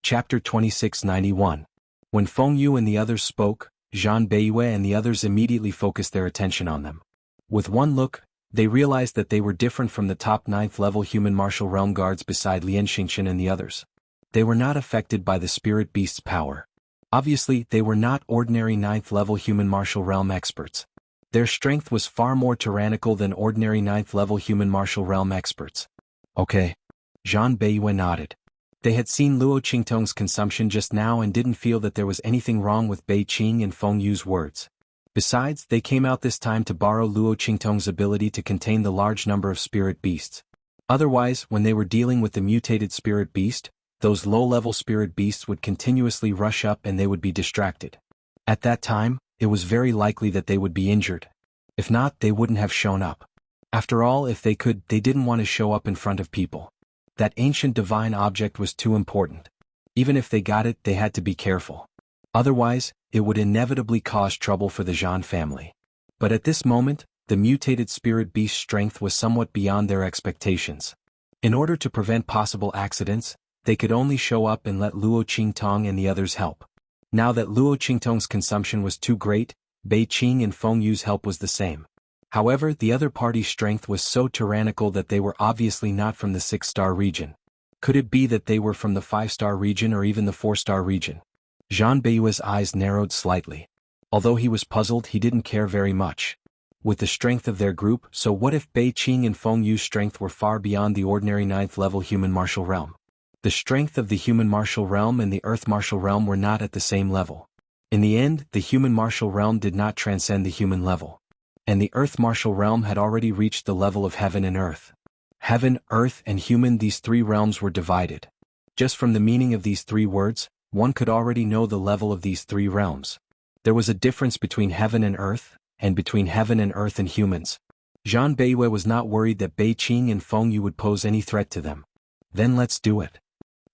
Chapter 2691. When Feng Yu and the others spoke, Zhan Beiyue and the others immediately focused their attention on them. With one look, they realized that they were different from the top 9th level human martial realm guards beside Lian Xingqian and the others. They were not affected by the spirit beast's power. Obviously, they were not ordinary 9th level human martial realm experts. Their strength was far more tyrannical than ordinary 9th level human martial realm experts. Okay. Zhan Beiyue nodded. They had seen Luo Qingtong's consumption just now and didn't feel that there was anything wrong with Bei Qing and Feng Yu's words. Besides, they came out this time to borrow Luo Qingtong's ability to contain the large number of spirit beasts. Otherwise, when they were dealing with the mutated spirit beast, those low-level spirit beasts would continuously rush up and they would be distracted. At that time, it was very likely that they would be injured. If not, they wouldn't have shown up. After all, if they could, they didn't want to show up in front of people. That ancient divine object was too important. Even if they got it, they had to be careful. Otherwise, it would inevitably cause trouble for the Zhan family. But at this moment, the mutated spirit beast's strength was somewhat beyond their expectations. In order to prevent possible accidents, they could only show up and let Luo Qingtong and the others help. Now that Luo Qingtong's consumption was too great, Bei Qing and Feng Yu's help was the same. However, the other party's strength was so tyrannical that they were obviously not from the 6-star region. Could it be that they were from the 5-star region or even the 4-star region? Zhan Beiyue's eyes narrowed slightly. Although he was puzzled, he didn't care very much. With the strength of their group, so what if Bei Qing and Feng Yu's strength were far beyond the ordinary 9th level human martial realm? The strength of the human martial realm and the earth martial realm were not at the same level. In the end, the human martial realm did not transcend the human level. And the earth martial realm had already reached the level of heaven and earth. Heaven, earth, and human, these three realms were divided. Just from the meaning of these three words, one could already know the level of these three realms. There was a difference between heaven and earth, and between heaven and earth and humans. Zhan Beiyue was not worried that Bei Qing and Feng Yu would pose any threat to them. Then let's do it.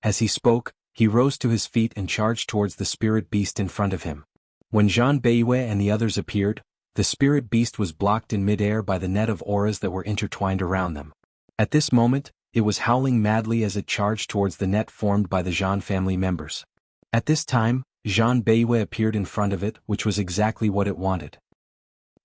As he spoke, he rose to his feet and charged towards the spirit beast in front of him. When Zhan Beiyue and the others appeared, the spirit beast was blocked in midair by the net of auras that were intertwined around them. At this moment, it was howling madly as it charged towards the net formed by the Zhan family members. At this time, Zhan Beiyue appeared in front of it, which was exactly what it wanted.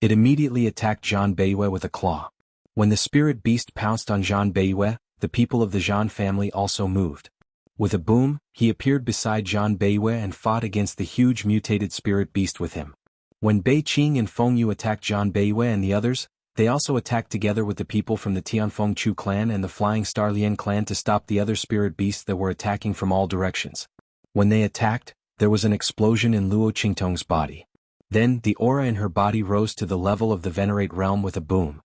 It immediately attacked Zhan Beiyue with a claw. When the spirit beast pounced on Zhan Beiyue, the people of the Zhan family also moved. With a boom, he appeared beside Zhan Beiyue and fought against the huge mutated spirit beast with him. When Bei Qing and Feng Yu attacked Zhan Beiyue and the others, they also attacked together with the people from the Tianfeng Chu clan and the Flying Star Lian clan to stop the other spirit beasts that were attacking from all directions. When they attacked, there was an explosion in Luo Qingtong's body. Then, the aura in her body rose to the level of the Venerate realm with a boom.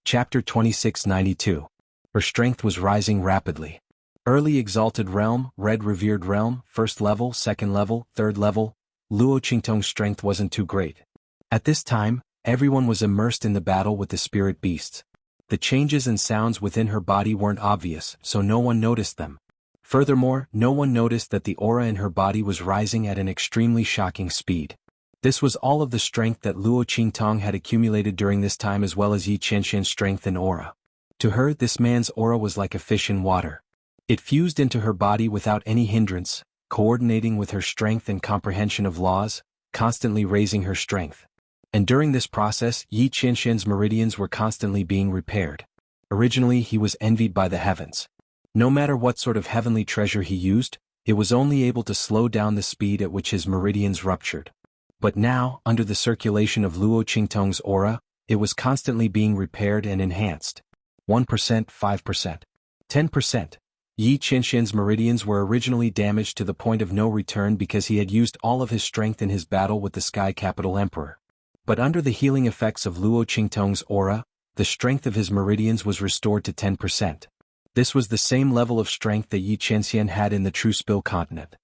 Chapter 2692. Her strength was rising rapidly. Early Exalted Realm, Red Revered Realm, 1st level, 2nd level, 3rd level, Luo Qingtong's strength wasn't too great. At this time, everyone was immersed in the battle with the spirit beasts. The changes and sounds within her body weren't obvious, so no one noticed them. Furthermore, no one noticed that the aura in her body was rising at an extremely shocking speed. This was all of the strength that Luo Qingtong had accumulated during this time as well as Yi Qianxian's strength and aura. To her, this man's aura was like a fish in water. It fused into her body without any hindrance, coordinating with her strength and comprehension of laws, constantly raising her strength. And during this process, Yi Qianxian's meridians were constantly being repaired. Originally, he was envied by the heavens. No matter what sort of heavenly treasure he used, it was only able to slow down the speed at which his meridians ruptured. But now, under the circulation of Luo Qingtong's aura, it was constantly being repaired and enhanced. 1%, 5%, 10%. Yi Qianxian's meridians were originally damaged to the point of no return because he had used all of his strength in his battle with the Sky Capital Emperor. But under the healing effects of Luo Qingtong's aura, the strength of his meridians was restored to 10%. This was the same level of strength that Yi Qianxian had in the True Spill continent.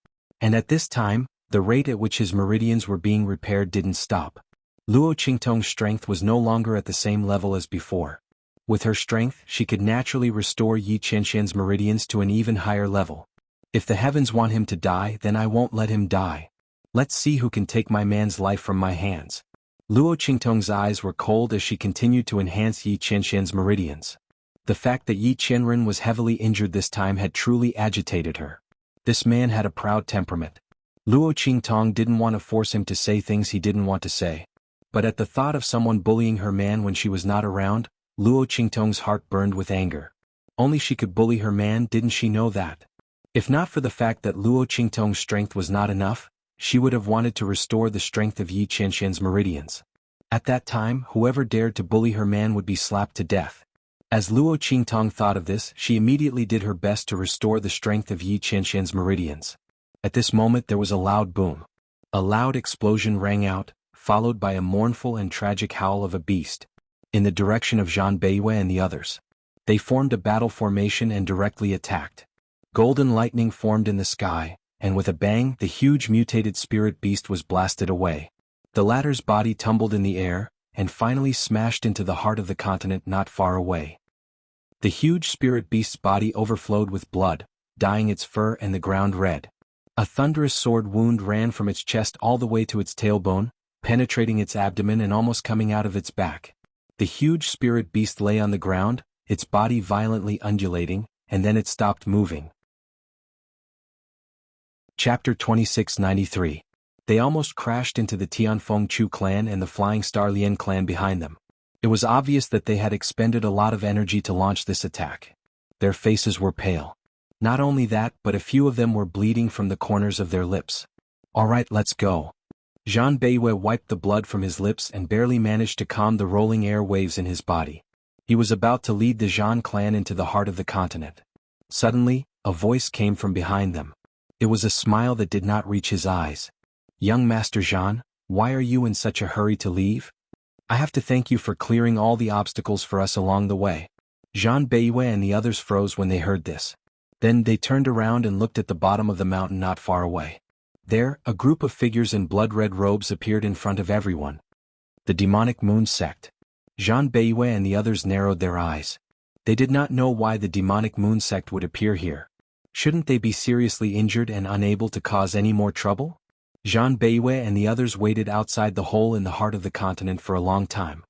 And at this time, the rate at which his meridians were being repaired didn't stop. Luo Qingtong's strength was no longer at the same level as before. With her strength, she could naturally restore Yi Qianxian's meridians to an even higher level. If the heavens want him to die, then I won't let him die. Let's see who can take my man's life from my hands. Luo Qingtong's eyes were cold as she continued to enhance Yi Qianxian's meridians. The fact that Yi Qianren was heavily injured this time had truly agitated her. This man had a proud temperament. Luo Qingtong didn't want to force him to say things he didn't want to say. But at the thought of someone bullying her man when she was not around, Luo Qingtong's heart burned with anger. Only she could bully her man, didn't she know that? If not for the fact that Luo Qingtong's strength was not enough, she would have wanted to restore the strength of Yi Qianxian's meridians. At that time, whoever dared to bully her man would be slapped to death. As Luo Qingtong thought of this, she immediately did her best to restore the strength of Yi Qianxian's meridians. At this moment there was a loud boom. A loud explosion rang out, followed by a mournful and tragic howl of a beast. In the direction of Zhan Beiyue and the others. They formed a battle formation and directly attacked. Golden lightning formed in the sky, and with a bang the huge mutated spirit beast was blasted away. The latter's body tumbled in the air, and finally smashed into the heart of the continent not far away. The huge spirit beast's body overflowed with blood, dyeing its fur and the ground red. A thunderous sword wound ran from its chest all the way to its tailbone, penetrating its abdomen and almost coming out of its back. The huge spirit beast lay on the ground, its body violently undulating, and then it stopped moving. Chapter 2693. They almost crashed into the Tianfeng Chu clan and the Flying Star Lian clan behind them. It was obvious that they had expended a lot of energy to launch this attack. Their faces were pale. Not only that, but a few of them were bleeding from the corners of their lips. Alright, let's go. Zhan Beiyue wiped the blood from his lips and barely managed to calm the rolling air waves in his body. He was about to lead the Zhan clan into the heart of the continent. Suddenly, a voice came from behind them. It was a smile that did not reach his eyes. Young Master Zhan, why are you in such a hurry to leave? I have to thank you for clearing all the obstacles for us along the way. Zhan Beiyue and the others froze when they heard this. Then they turned around and looked at the bottom of the mountain not far away. There, a group of figures in blood-red robes appeared in front of everyone. The demonic moon sect. Zhan Beiyue and the others narrowed their eyes. They did not know why the demonic moon sect would appear here. Shouldn't they be seriously injured and unable to cause any more trouble? Zhan Beiyue and the others waited outside the hole in the heart of the continent for a long time.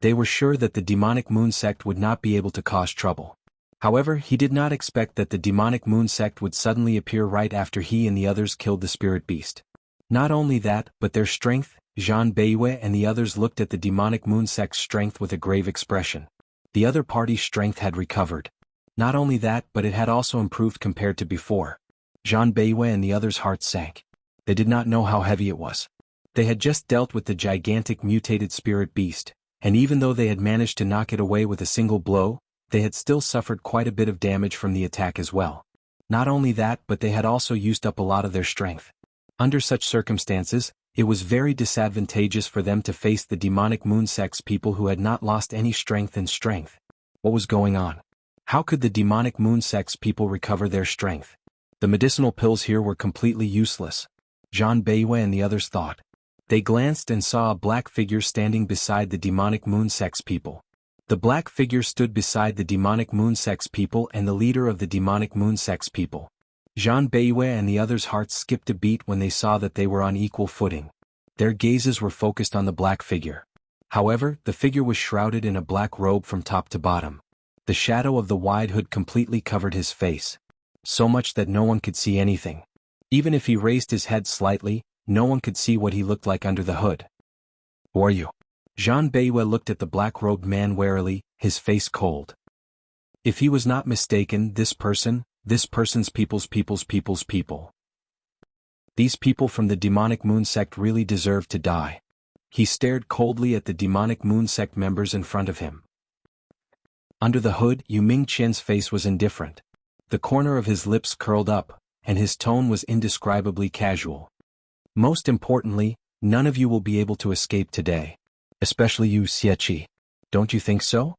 They were sure that the demonic moon sect would not be able to cause trouble. However, he did not expect that the demonic moon sect would suddenly appear right after he and the others killed the spirit beast. Not only that, but their strength. Zhan Beiyue and the others looked at the demonic moon sect's strength with a grave expression. The other party's strength had recovered. Not only that, but it had also improved compared to before. Zhan Beiyue and the others' hearts sank. They did not know how heavy it was. They had just dealt with the gigantic mutated spirit beast, and even though they had managed to knock it away with a single blow, they had still suffered quite a bit of damage from the attack as well. Not only that, but they had also used up a lot of their strength. Under such circumstances, it was very disadvantageous for them to face the demonic moon sect's people who had not lost any strength and strength. What was going on? How could the demonic moon sect's people recover their strength? The medicinal pills here were completely useless. Zhan Beiyue and the others thought. They glanced and saw a black figure standing beside the demonic moon sect's people. The black figure stood beside the demonic moon sect's people and the leader of the demonic moon sect's people. Zhan Beiyue and the others' hearts skipped a beat when they saw that they were on equal footing. Their gazes were focused on the black figure. However, the figure was shrouded in a black robe from top to bottom. The shadow of the wide hood completely covered his face. So much that no one could see anything. Even if he raised his head slightly, no one could see what he looked like under the hood. Who are you? Zhan Beiyue looked at the black-robed man warily, his face cold. If he was not mistaken, this person's people's people. These people from the demonic moon sect really deserved to die. He stared coldly at the demonic moon sect members in front of him. Under the hood, Yu Mingqian's face was indifferent. The corner of his lips curled up, and his tone was indescribably casual. Most importantly, none of you will be able to escape today. Especially you, Xieqi. Don't you think so?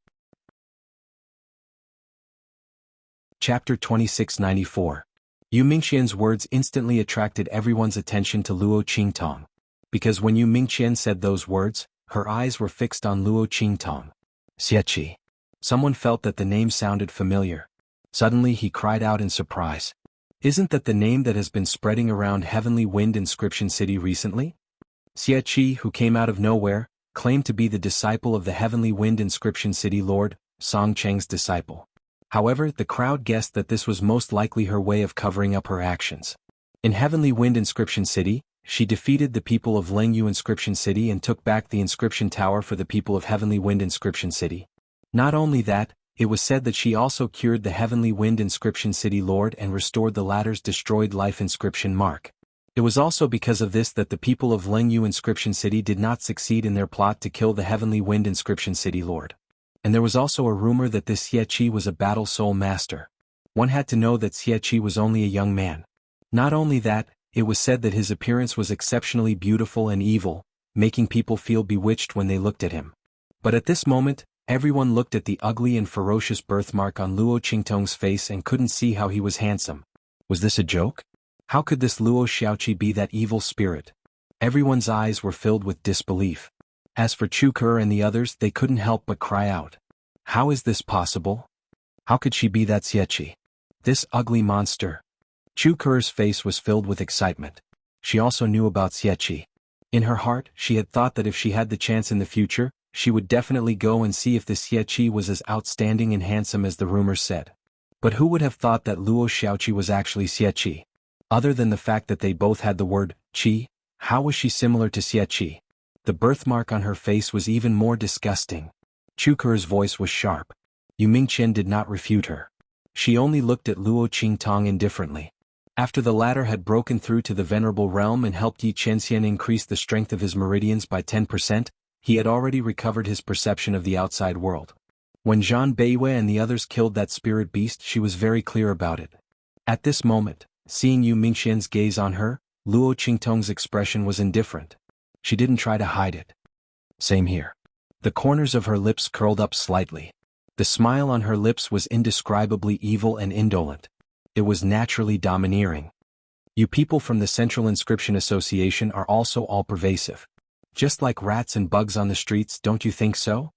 Chapter 2694. Yu Mingqian's words instantly attracted everyone's attention to Luo Qingtong. Because when Yu Mingqian said those words, her eyes were fixed on Luo Qingtong. Xieqi. Someone felt that the name sounded familiar. Suddenly he cried out in surprise. Isn't that the name that has been spreading around Heavenly Wind Inscription City recently? Xianxia, who came out of nowhere, claimed to be the disciple of the Heavenly Wind Inscription City Lord, Song Cheng's disciple. However, the crowd guessed that this was most likely her way of covering up her actions. In Heavenly Wind Inscription City, she defeated the people of Lengyu Inscription City and took back the inscription tower for the people of Heavenly Wind Inscription City. Not only that, it was said that she also cured the Heavenly Wind Inscription City Lord and restored the latter's destroyed life inscription mark. It was also because of this that the people of Lengyu Inscription City did not succeed in their plot to kill the Heavenly Wind Inscription City Lord. And there was also a rumor that this Xianxia was a battle soul master. One had to know that Xianxia was only a young man. Not only that, it was said that his appearance was exceptionally beautiful and evil, making people feel bewitched when they looked at him. But at this moment, everyone looked at the ugly and ferocious birthmark on Luo Qingtong's face and couldn't see how he was handsome. Was this a joke? How could this Luo Xiaoqi be that evil spirit? Everyone's eyes were filled with disbelief. As for Chu Ke and the others, they couldn't help but cry out. How is this possible? How could she be that Xianxia? This ugly monster. Chu Ke's face was filled with excitement. She also knew about Xianxia. In her heart, she had thought that if she had the chance in the future, she would definitely go and see if this Xianxia was as outstanding and handsome as the rumors said. But who would have thought that Luo Xiaoqi was actually Xianxia? Other than the fact that they both had the word qi, how was she similar to Xianxia? The birthmark on her face was even more disgusting. Chu Ke's voice was sharp. Yu Mingqian did not refute her. She only looked at Luo Qingtong indifferently. After the latter had broken through to the venerable realm and helped Yi Qianxian increase the strength of his meridians by 10%, he had already recovered his perception of the outside world. When Zhan Beiwei and the others killed that spirit beast, she was very clear about it. At this moment, seeing Yu Mingqian's gaze on her, Luo Qingtong's expression was indifferent. She didn't try to hide it. Same here. The corners of her lips curled up slightly. The smile on her lips was indescribably evil and indolent. It was naturally domineering. You people from the Central Inscription Association are also all-pervasive. Just like rats and bugs on the streets, don't you think so?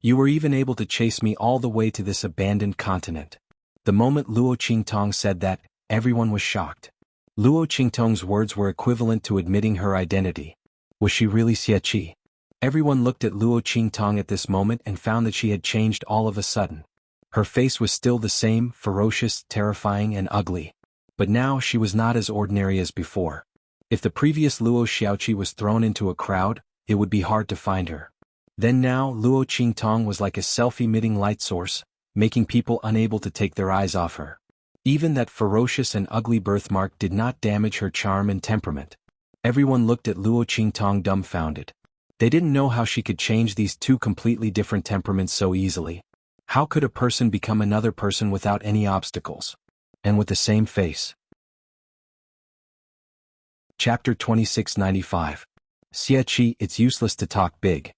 You were even able to chase me all the way to this abandoned continent. The moment Luo Qingtong said that, everyone was shocked. Luo Qingtong's words were equivalent to admitting her identity. Was she really Xianxia? Everyone looked at Luo Qingtong at this moment and found that she had changed all of a sudden. Her face was still the same, ferocious, terrifying and ugly. But now she was not as ordinary as before. If the previous Luo Xiaoqi was thrown into a crowd, it would be hard to find her. Then now Luo Qingtong was like a self-emitting light source, making people unable to take their eyes off her. Even that ferocious and ugly birthmark did not damage her charm and temperament. Everyone looked at Luo Qingtong dumbfounded. They didn't know how she could change these two completely different temperaments so easily. How could a person become another person without any obstacles? And with the same face? Chapter 2695. Xianxia, it's useless to talk big.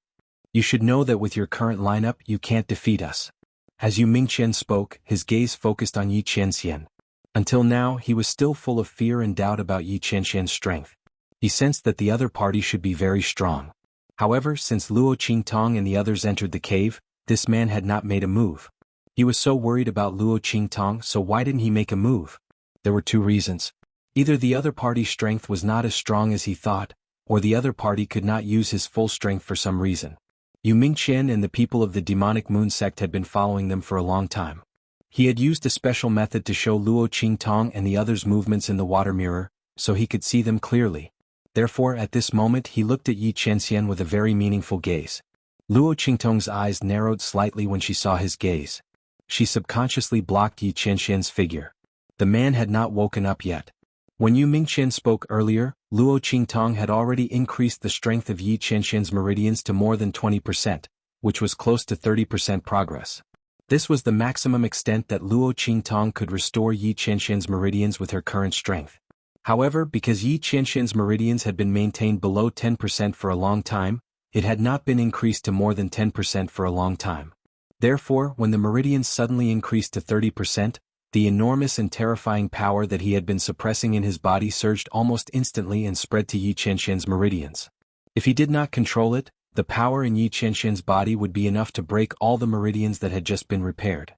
You should know that with your current lineup you can't defeat us. As Yu Mingqian spoke, his gaze focused on Yi Qianxian. Until now he was still full of fear and doubt about Yi Qianxian's strength. He sensed that the other party should be very strong. However, since Luo Qingtong and the others entered the cave, this man had not made a move. He was so worried about Luo Qingtong, so why didn't he make a move? There were two reasons. Either the other party's strength was not as strong as he thought, or the other party could not use his full strength for some reason. Yu Mingqian and the people of the demonic moon sect had been following them for a long time. He had used a special method to show Luo Qingtong and the others movements in the water mirror, so he could see them clearly. Therefore at this moment he looked at Yi Qianxian with a very meaningful gaze. Luo Qingtong's eyes narrowed slightly when she saw his gaze. She subconsciously blocked Yi Qianxian's figure. The man had not woken up yet. When Yu Mingqian spoke earlier, Luo Qingtong had already increased the strength of Yi Qianxian's meridians to more than 20%, which was close to 30% progress. This was the maximum extent that Luo Qingtong could restore Yi Qianxian's meridians with her current strength. However, because Yi Qianxian's meridians had been maintained below 10% for a long time, it had not been increased to more than 10% for a long time. Therefore, when the meridians suddenly increased to 30%, the enormous and terrifying power that he had been suppressing in his body surged almost instantly and spread to Yi Qianxian's meridians. If he did not control it, the power in Yi Qianxian's body would be enough to break all the meridians that had just been repaired.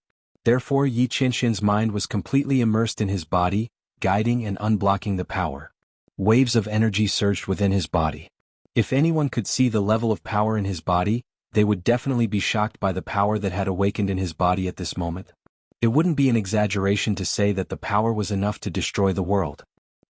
Therefore Yi Qianxian's mind was completely immersed in his body, guiding and unblocking the power. Waves of energy surged within his body. If anyone could see the level of power in his body, they would definitely be shocked by the power that had awakened in his body at this moment. It wouldn't be an exaggeration to say that the power was enough to destroy the world.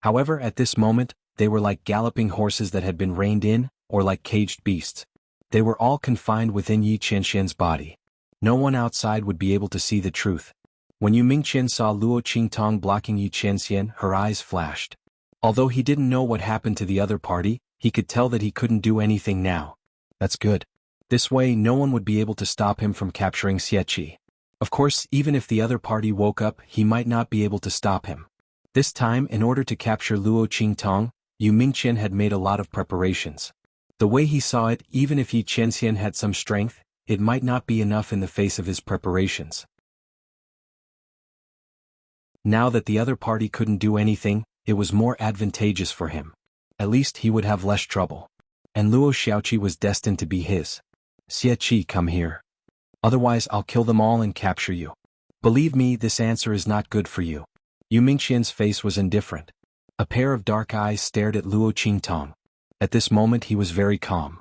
However, at this moment, they were like galloping horses that had been reined in, or like caged beasts. They were all confined within Yi Qianxian's body. No one outside would be able to see the truth. When Yu Mingqian saw Luo Qingtong blocking Yi Qianxian, her eyes flashed. Although he didn't know what happened to the other party, he could tell that he couldn't do anything now. That's good. This way no one would be able to stop him from capturing Xianxia. Of course, even if the other party woke up, he might not be able to stop him. This time, in order to capture Luo Qingtong, Yu Mingqian had made a lot of preparations. The way he saw it, even if Yi Qianxian had some strength, it might not be enough in the face of his preparations. Now that the other party couldn't do anything, it was more advantageous for him. At least he would have less trouble. And Luo Xiaoqi was destined to be his. Xiaoqi, come here. Otherwise I'll kill them all and capture you. Believe me, this answer is not good for you. Yu Mingqian's face was indifferent. A pair of dark eyes stared at Luo Qingtong. At this moment he was very calm.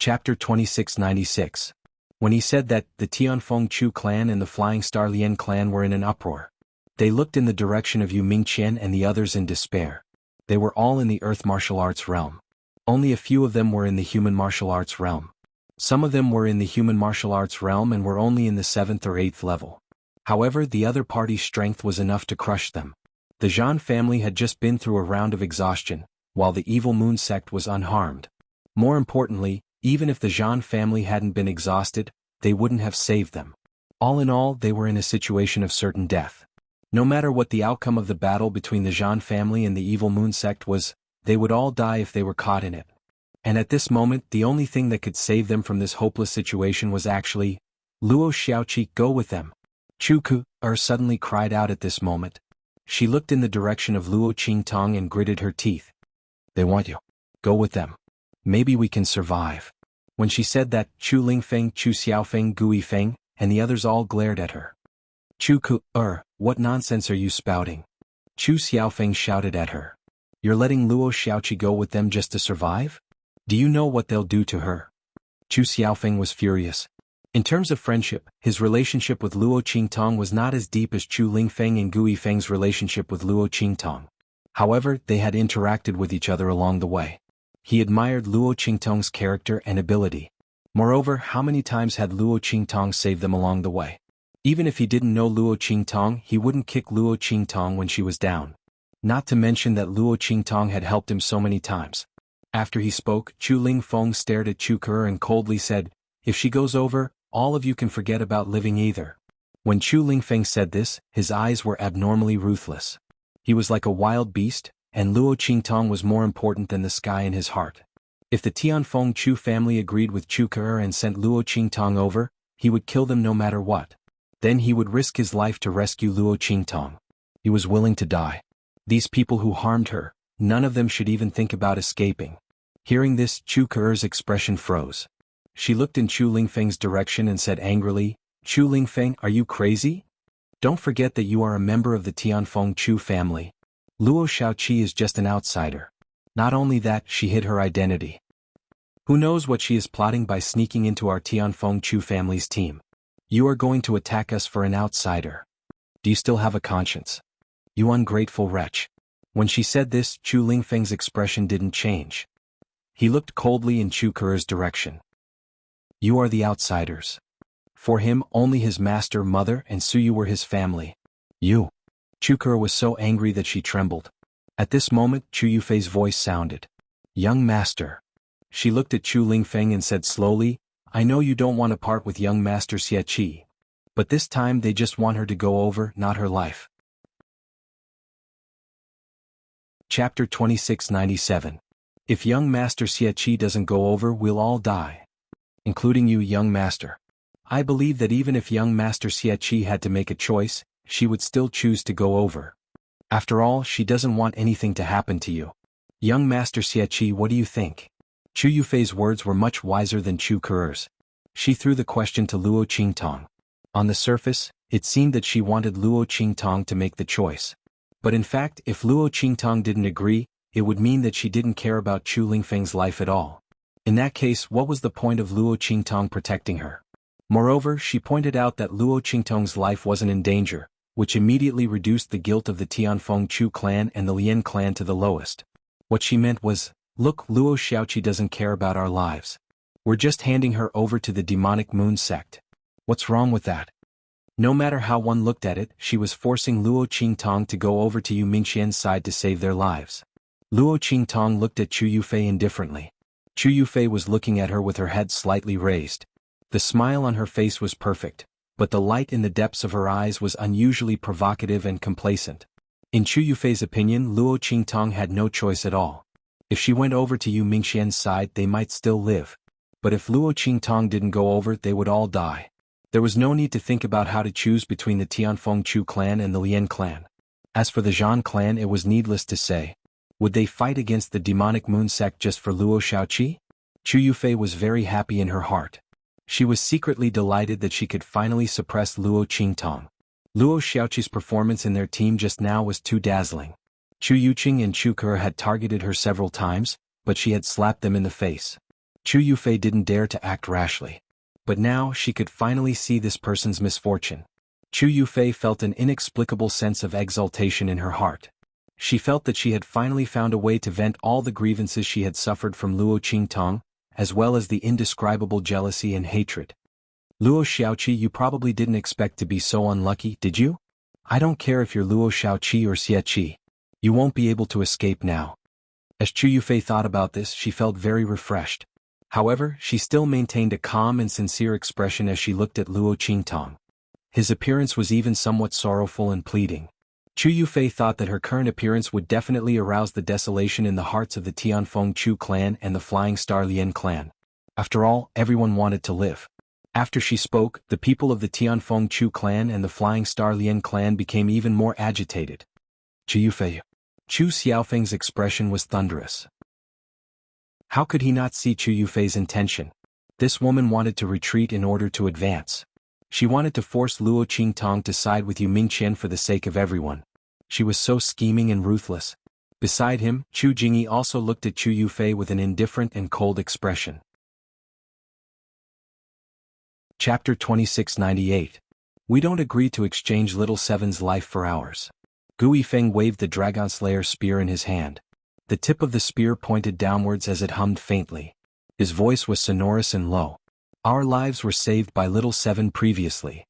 Chapter 2696. When he said that, the Tianfeng Chu clan and the Flying Star Lian clan were in an uproar. They looked in the direction of Yu Mingqian and the others in despair. They were all in the earth martial arts realm. Only a few of them were in the human martial arts realm. Some of them were in the human martial arts realm and were only in the 7th or 8th level. However, the other party's strength was enough to crush them. The Zhan family had just been through a round of exhaustion, while the evil moon sect was unharmed. More importantly, even if the Zhan family hadn't been exhausted, they wouldn't have saved them. All in all, they were in a situation of certain death. No matter what the outcome of the battle between the Zhan family and the evil moon sect was, they would all die if they were caught in it. And at this moment, the only thing that could save them from this hopeless situation was actually, Luo Xiaoqi, go with them. Chu Ku suddenly cried out at this moment. She looked in the direction of Luo Qingtong and gritted her teeth. They want you. Go with them. Maybe we can survive. When she said that, Chu Lingfeng, Chu Xiaofeng, Gui Feng, and the others all glared at her. Chu Ku, what nonsense are you spouting? Chu Xiaofeng shouted at her. You're letting Luo Xiaoqi go with them just to survive? Do you know what they'll do to her? Chu Xiaofeng was furious. In terms of friendship, his relationship with Luo Qingtong was not as deep as Chu Lingfeng and Gui Feng's relationship with Luo Qingtong. However, they had interacted with each other along the way. He admired Luo Qingtong's character and ability. Moreover, how many times had Luo Qingtong saved them along the way? Even if he didn't know Luo Qingtong, he wouldn't kick Luo Qingtong when she was down. Not to mention that Luo Qingtong had helped him so many times. After he spoke, Chu Lingfeng stared at Chu Ke and coldly said, if she goes over, all of you can forget about living either. When Chu Lingfeng said this, his eyes were abnormally ruthless. He was like a wild beast, and Luo Qingtong was more important than the sky in his heart. If the Tianfeng Chu family agreed with Chu Ke and sent Luo Qingtong over, he would kill them no matter what. Then he would risk his life to rescue Luo Qingtong. He was willing to die. These people who harmed her, none of them should even think about escaping. Hearing this, Chu Ke's expression froze. She looked in Chu Lingfeng's direction and said angrily, Chu Lingfeng, are you crazy? Don't forget that you are a member of the Tianfeng Chu family. Luo Xiaoqi is just an outsider. Not only that, she hid her identity. Who knows what she is plotting by sneaking into our Tianfeng Chu family's team? You are going to attack us for an outsider. Do you still have a conscience? You ungrateful wretch. When she said this, Chu Lingfeng's expression didn't change. He looked coldly in Chu Ke's direction. You are the outsiders. For him, only his master, mother, and Suyu were his family. You. Chu Ke was so angry that she trembled. At this moment, Chu Yufei's voice sounded. Young master. She looked at Chu Lingfeng and said slowly, I know you don't want to part with young master Xiaoqi. But this time they just want her to go over, not her life. Chapter 2697. If young master Xiaoqi doesn't go over, we'll all die. Including you, young master. I believe that even if young master Xiaoqi had to make a choice, she would still choose to go over. After all, she doesn't want anything to happen to you. Young master Xiaoqi, what do you think? Chu Yufei's words were much wiser than Chu Ke's. She threw the question to Luo Qingtong. On the surface, it seemed that she wanted Luo Qingtong to make the choice. But in fact, if Luo Qingtong didn't agree, it would mean that she didn't care about Chu Lingfeng's life at all. In that case, what was the point of Luo Qingtong protecting her? Moreover, she pointed out that Luo Qingtong's life wasn't in danger, which immediately reduced the guilt of the Tianfeng Chu clan and the Lian clan to the lowest. What she meant was, look, Luo Xiaoqi doesn't care about our lives. We're just handing her over to the demonic moon sect. What's wrong with that? No matter how one looked at it, she was forcing Luo Qingtong to go over to Yu Mingxian's side to save their lives. Luo Qingtong looked at Chu Yufei indifferently. Chu Yufei was looking at her with her head slightly raised. The smile on her face was perfect, but the light in the depths of her eyes was unusually provocative and complacent. In Chu Yufei's opinion, Luo Qingtong had no choice at all. If she went over to Yu Mingxian's side, they might still live. But if Luo Qingtong didn't go over, they would all die. There was no need to think about how to choose between the Tianfeng Chu clan and the Lian clan. As for the Zhan clan, it was needless to say. Would they fight against the demonic moon sect just for Luo Xiaoqi? Chu Yufei was very happy in her heart. She was secretly delighted that she could finally suppress Luo Qingtong. Luo Xiaoqi's performance in their team just now was too dazzling. Chu Yuqing and Chu Ke had targeted her several times, but she had slapped them in the face. Chu Yufei didn't dare to act rashly. But now she could finally see this person's misfortune. Chu Yufei felt an inexplicable sense of exultation in her heart. She felt that she had finally found a way to vent all the grievances she had suffered from Luo Qingtong, as well as the indescribable jealousy and hatred. Luo Xiaoqi, you probably didn't expect to be so unlucky, did you? I don't care if you're Luo Xiaoqi or Xieqi. You won't be able to escape now. As Chu Yufei thought about this, she felt very refreshed. However, she still maintained a calm and sincere expression as she looked at Luo Qingtong. His appearance was even somewhat sorrowful and pleading. Chu Yufei thought that her current appearance would definitely arouse the desolation in the hearts of the Tianfeng Chu clan and the Flying Star Lian clan. After all, everyone wanted to live. After she spoke, the people of the Tianfeng Chu clan and the Flying Star Lian clan became even more agitated. Chu Yufei. Chu Xiaofeng's expression was thunderous. How could he not see Chu Yufei's intention? This woman wanted to retreat in order to advance. She wanted to force Luo Qingtong to side with Yu Mingxian for the sake of everyone. She was so scheming and ruthless. Beside him, Chu Jingyi also looked at Chu Yufei with an indifferent and cold expression. Chapter 2698. We don't agree to exchange Little Seven's life for ours. Gu Yifeng waved the Dragon Slayer spear in his hand. The tip of the spear pointed downwards as it hummed faintly. His voice was sonorous and low. Our lives were saved by Little Seven previously.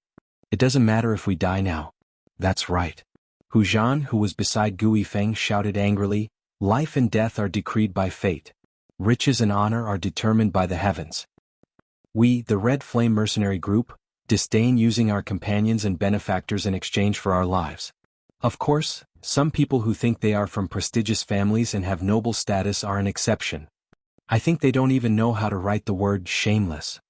It doesn't matter if we die now. That's right. Hu Zhan, who was beside Gu Yifeng, shouted angrily, life and death are decreed by fate. Riches and honor are determined by the heavens. We, the Red Flame Mercenary Group, disdain using our companions and benefactors in exchange for our lives. Of course, some people who think they are from prestigious families and have noble status are an exception. I think they don't even know how to write the word shameless.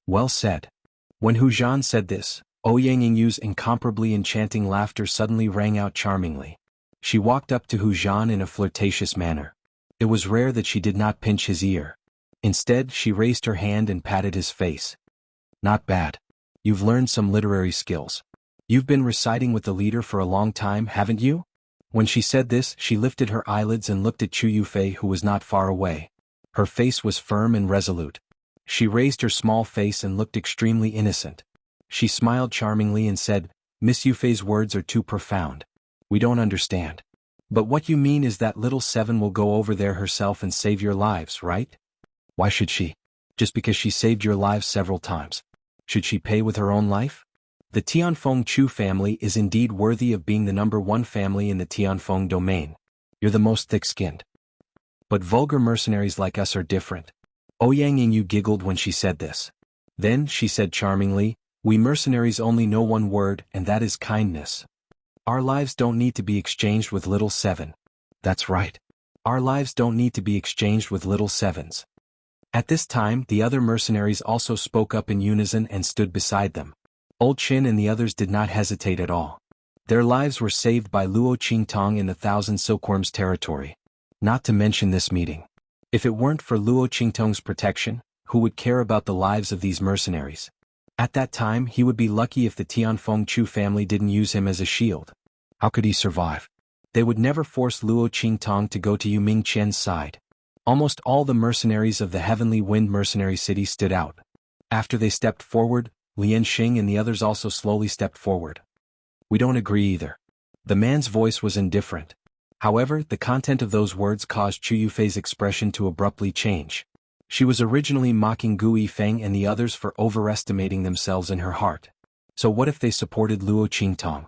Well said. When Hu Zhan said this, Ouyang Yingyu's incomparably enchanting laughter suddenly rang out charmingly. She walked up to Hu Zhan in a flirtatious manner. It was rare that she did not pinch his ear. Instead, she raised her hand and patted his face. Not bad. You've learned some literary skills. You've been reciting with the leader for a long time, haven't you? When she said this, she lifted her eyelids and looked at Chu Yufei, who was not far away. Her face was firm and resolute. She raised her small face and looked extremely innocent. She smiled charmingly and said, Miss Yufei's words are too profound. We don't understand. But what you mean is that Little Seven will go over there herself and save your lives, right? Why should she? Just because she saved your lives several times. Should she pay with her own life? The Tianfeng Chu family is indeed worthy of being the #1 family in the Tianfeng domain. You're the most thick-skinned. But vulgar mercenaries like us are different. Ouyang Yingyu giggled when she said this. Then, she said charmingly, we mercenaries only know one word, and that is kindness. Our lives don't need to be exchanged with Little Seven. That's right. Our lives don't need to be exchanged with Little Sevens. At this time, the other mercenaries also spoke up in unison and stood beside them. Old Qin and the others did not hesitate at all. Their lives were saved by Luo Qingtong in the Thousand Silkworms territory. Not to mention this meeting. If it weren't for Luo Qingtong's protection, who would care about the lives of these mercenaries? At that time he would be lucky if the Tianfeng Chu family didn't use him as a shield. How could he survive? They would never force Luo Qingtong to go to Yu Mingqian's side. Almost all the mercenaries of the Heavenly Wind Mercenary City stood out. After they stepped forward, Lian Xing and the others also slowly stepped forward. We don't agree either. The man's voice was indifferent. However, the content of those words caused Chu Yufei's expression to abruptly change. She was originally mocking Gu Yifeng and the others for overestimating themselves in her heart. So what if they supported Luo Qingtong?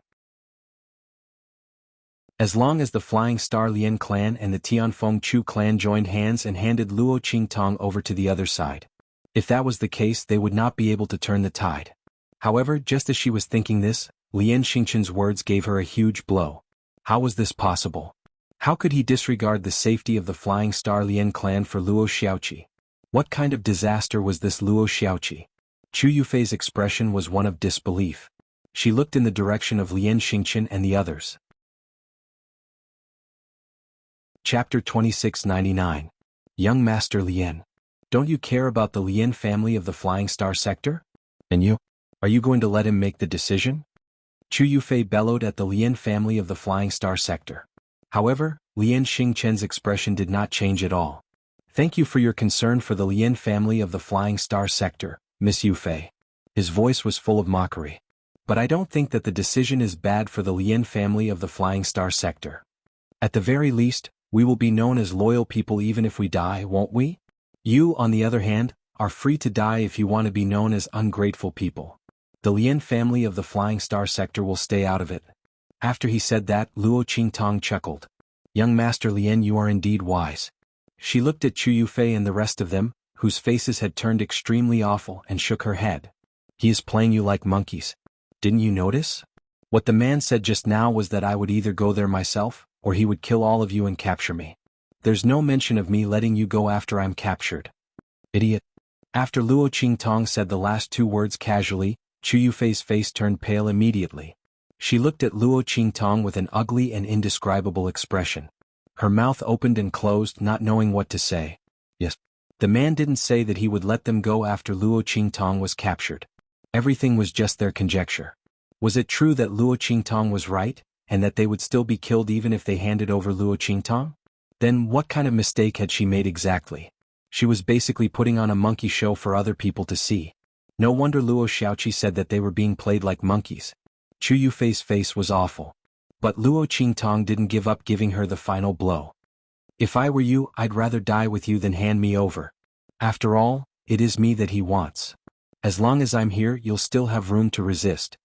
As long as the Flying Star Lian clan and the Tianfeng Chu clan joined hands and handed Luo Qingtong over to the other side. If that was the case, they would not be able to turn the tide. However, just as she was thinking this, Lian Xingchen's words gave her a huge blow. How was this possible? How could he disregard the safety of the Flying Star Lian clan for Luo Xiaoqi? What kind of disaster was this Luo Xiaoqi? Chu Yufei's expression was one of disbelief. She looked in the direction of Lian Xingchen and the others. Chapter 2699. Young Master Lian. Don't you care about the Lian family of the Flying Star sector? And you? Are you going to let him make the decision? Chu Yufei bellowed at the Lian family of the Flying Star sector. However, Lian Xingchen's expression did not change at all. Thank you for your concern for the Lian family of the Flying Star sector, Miss Yufei. His voice was full of mockery. But I don't think that the decision is bad for the Lian family of the Flying Star sector. At the very least, we will be known as loyal people even if we die, won't we? You, on the other hand, are free to die if you want to be known as ungrateful people. The Lian family of the Flying Star sector will stay out of it. After he said that, Luo Qingtong chuckled. Young Master Lian, you are indeed wise. She looked at Chu Yufei and the rest of them, whose faces had turned extremely awful, and shook her head. He is playing you like monkeys. Didn't you notice? What the man said just now was that I would either go there myself, or he would kill all of you and capture me. There's no mention of me letting you go after I'm captured. Idiot. After Luo Qingtong said the last two words casually, Chu Yufei's face turned pale immediately. She looked at Luo Qingtong with an ugly and indescribable expression. Her mouth opened and closed, not knowing what to say. Yes. The man didn't say that he would let them go after Luo Qingtong was captured. Everything was just their conjecture. Was it true that Luo Qingtong was right, and that they would still be killed even if they handed over Luo Qingtong? Then what kind of mistake had she made exactly? She was basically putting on a monkey show for other people to see. No wonder Luo Xiaoqi said that they were being played like monkeys. Chu Yufei's face was awful. But Luo Qingtong didn't give up giving her the final blow. If I were you, I'd rather die with you than hand me over. After all, it is me that he wants. As long as I'm here, you'll still have room to resist.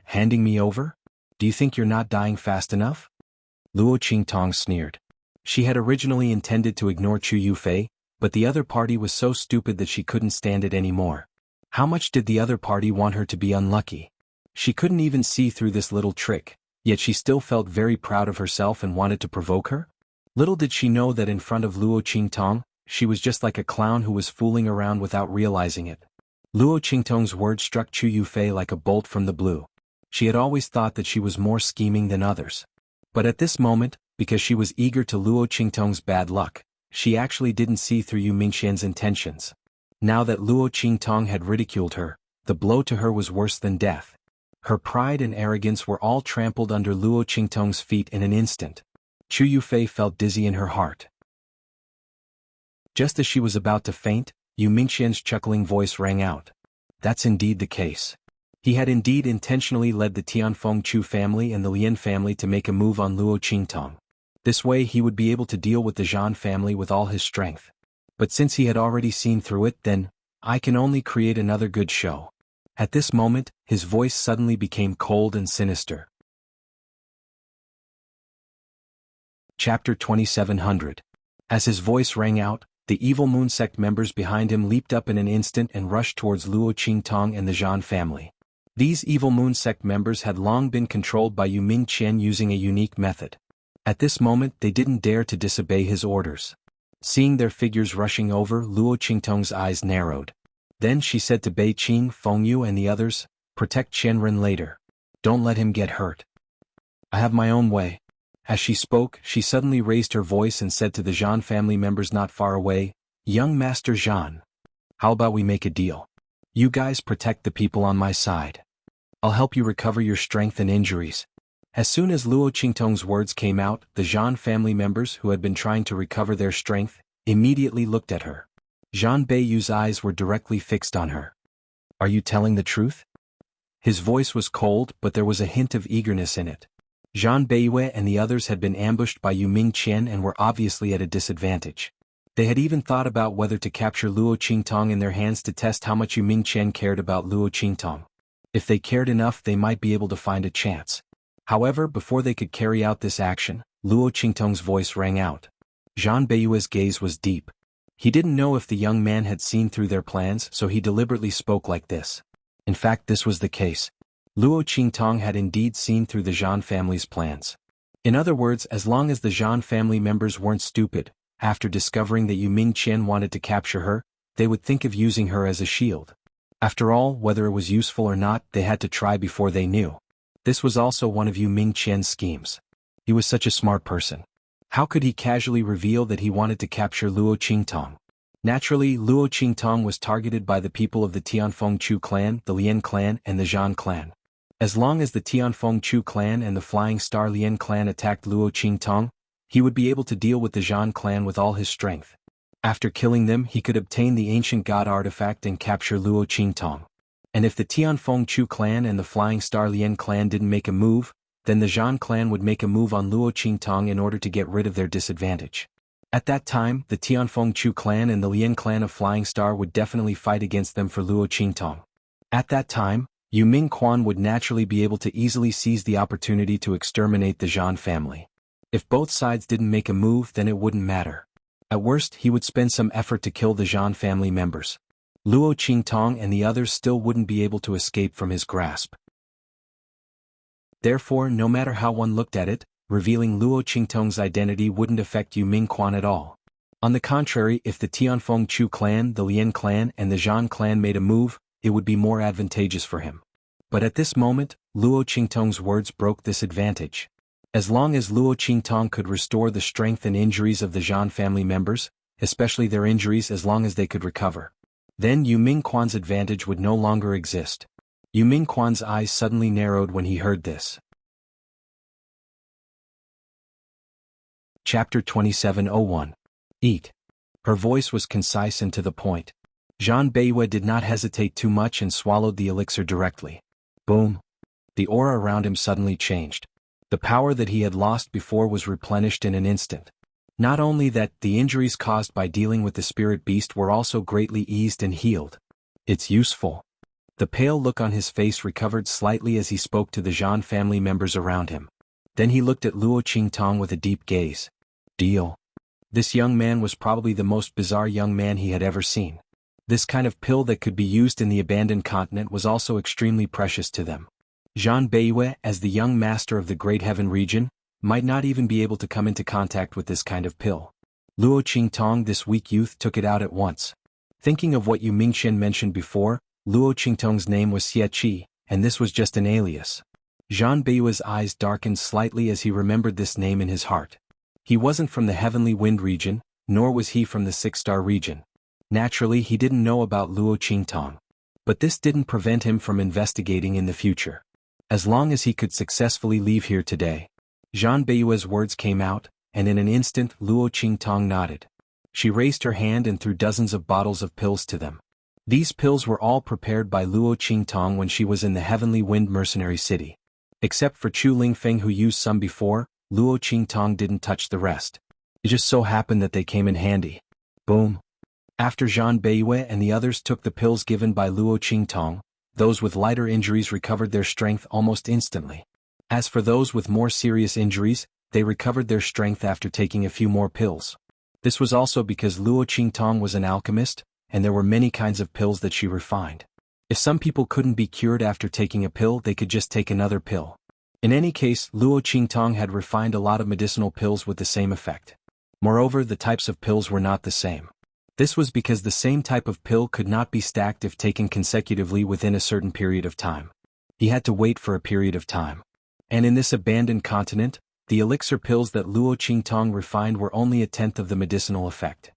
Handing me over? Do you think you're not dying fast enough? Luo Qingtong sneered. She had originally intended to ignore Chu Yufei, but the other party was so stupid that she couldn't stand it anymore. How much did the other party want her to be unlucky? She couldn't even see through this little trick, yet she still felt very proud of herself and wanted to provoke her? Little did she know that in front of Luo Qingtong, she was just like a clown who was fooling around without realizing it. Luo Qingtong's words struck Chu Yufei like a bolt from the blue. She had always thought that she was more scheming than others. But at this moment, because she was eager to Luo Qingtong's bad luck, she actually didn't see through Yu Mingqian's intentions. Now that Luo Qingtong had ridiculed her, the blow to her was worse than death. Her pride and arrogance were all trampled under Luo Qingtong's feet in an instant. Chu Yufei felt dizzy in her heart. Just as she was about to faint, Yu Mingqian's chuckling voice rang out. That's indeed the case. He had indeed intentionally led the Tianfeng Chu family and the Lian family to make a move on Luo Qingtong. This way he would be able to deal with the Zhan family with all his strength. But since he had already seen through it, then, I can only create another good show. At this moment, his voice suddenly became cold and sinister. Chapter 2700. As his voice rang out, the evil moon sect members behind him leaped up in an instant and rushed towards Luo Qingtong and the Zhan family. These evil moon sect members had long been controlled by Yu Mingqian using a unique method. At this moment they didn't dare to disobey his orders. Seeing their figures rushing over, Luo Qingtong's eyes narrowed. Then she said to Bei Qing, Fengyu and the others, protect Qianren later. Don't let him get hurt. I have my own way. As she spoke, she suddenly raised her voice and said to the Zhan family members not far away, Young Master Zhan. How about we make a deal? You guys protect the people on my side. I'll help you recover your strength and injuries. As soon as Luo Qingtong's words came out, the Zhan family members who had been trying to recover their strength immediately looked at her. Zhan Beiyu's eyes were directly fixed on her. Are you telling the truth? His voice was cold, but there was a hint of eagerness in it. Zhan Beiyue and the others had been ambushed by Yu Mingqian and were obviously at a disadvantage. They had even thought about whether to capture Luo Qingtong in their hands to test how much Yu Mingqian cared about Luo Qingtong. If they cared enough, they might be able to find a chance. However, before they could carry out this action, Luo Qingtong's voice rang out. Zhan Beiyue's gaze was deep. He didn't know if the young man had seen through their plans, so he deliberately spoke like this. In fact, this was the case. Luo Qingtong had indeed seen through the Zhan family's plans. In other words, as long as the Zhan family members weren't stupid, after discovering that Yu Mingqian wanted to capture her, they would think of using her as a shield. After all, whether it was useful or not, they had to try before they knew. This was also one of Yu Mingqian's schemes. He was such a smart person. How could he casually reveal that he wanted to capture Luo Qingtong? Naturally, Luo Qingtong was targeted by the people of the Tianfeng Chu clan, the Lian clan, and the Zhan clan. As long as the Tianfeng Chu clan and the Flying Star Lian clan attacked Luo Qingtong, he would be able to deal with the Zhan clan with all his strength. After killing them, he could obtain the ancient god artifact and capture Luo Qingtong. And if the Tianfeng Chu clan and the Flying Star Lian clan didn't make a move, then the Zhan clan would make a move on Luo Qingtong in order to get rid of their disadvantage. At that time, the Tianfeng Chu clan and the Lian clan of Flying Star would definitely fight against them for Luo Qingtong. At that time, Yu Mingqian would naturally be able to easily seize the opportunity to exterminate the Zhan family. If both sides didn't make a move, then it wouldn't matter. At worst, he would spend some effort to kill the Zhan family members. Luo Qingtong and the others still wouldn't be able to escape from his grasp. Therefore, no matter how one looked at it, revealing Luo Qingtong's identity wouldn't affect Yu Mingqian at all. On the contrary, if the Tianfeng Chu clan, the Lian clan, and the Zhan clan made a move, it would be more advantageous for him. But at this moment, Luo Qingtong's words broke this advantage. As long as Luo Qingtong could restore the strength and injuries of the Zhan family members, especially their injuries as long as they could recover, then Yu Mingqian's advantage would no longer exist. Yu Mingqian's eyes suddenly narrowed when he heard this. Chapter 2701. Eat. Her voice was concise and to the point. Zhan Beiyue did not hesitate too much and swallowed the elixir directly. Boom. The aura around him suddenly changed. The power that he had lost before was replenished in an instant. Not only that, the injuries caused by dealing with the spirit beast were also greatly eased and healed. It's useful. The pale look on his face recovered slightly as he spoke to the Zhan family members around him. Then he looked at Luo Qingtong with a deep gaze. Deal. This young man was probably the most bizarre young man he had ever seen. This kind of pill that could be used in the abandoned continent was also extremely precious to them. Zhan Beiyue, as the young master of the Great Heaven region, might not even be able to come into contact with this kind of pill. Luo Qingtong, this weak youth, took it out at once. Thinking of what Yu Mingqian mentioned before, Luo Qingtong's name was Xie, and this was just an alias. Zhan Beiyue's eyes darkened slightly as he remembered this name in his heart. He wasn't from the Heavenly Wind region, nor was he from the Six-Star region. Naturally, he didn't know about Luo Qingtong. But this didn't prevent him from investigating in the future. As long as he could successfully leave here today. Zhan Beiyue's words came out, and in an instant Luo Qingtong nodded. She raised her hand and threw dozens of bottles of pills to them. These pills were all prepared by Luo Qingtong when she was in the Heavenly Wind Mercenary City. Except for Chu Lingfeng, who used some before, Luo Qingtong didn't touch the rest. It just so happened that they came in handy. Boom. After Zhan Beiyue and the others took the pills given by Luo Qingtong, those with lighter injuries recovered their strength almost instantly. As for those with more serious injuries, they recovered their strength after taking a few more pills. This was also because Luo Qingtong was an alchemist, and there were many kinds of pills that she refined. If some people couldn't be cured after taking a pill, they could just take another pill. In any case, Luo Qingtong had refined a lot of medicinal pills with the same effect. Moreover, the types of pills were not the same. This was because the same type of pill could not be stacked if taken consecutively within a certain period of time. He had to wait for a period of time. And in this abandoned continent, the elixir pills that Luo Qingtong refined were only a tenth of the medicinal effect.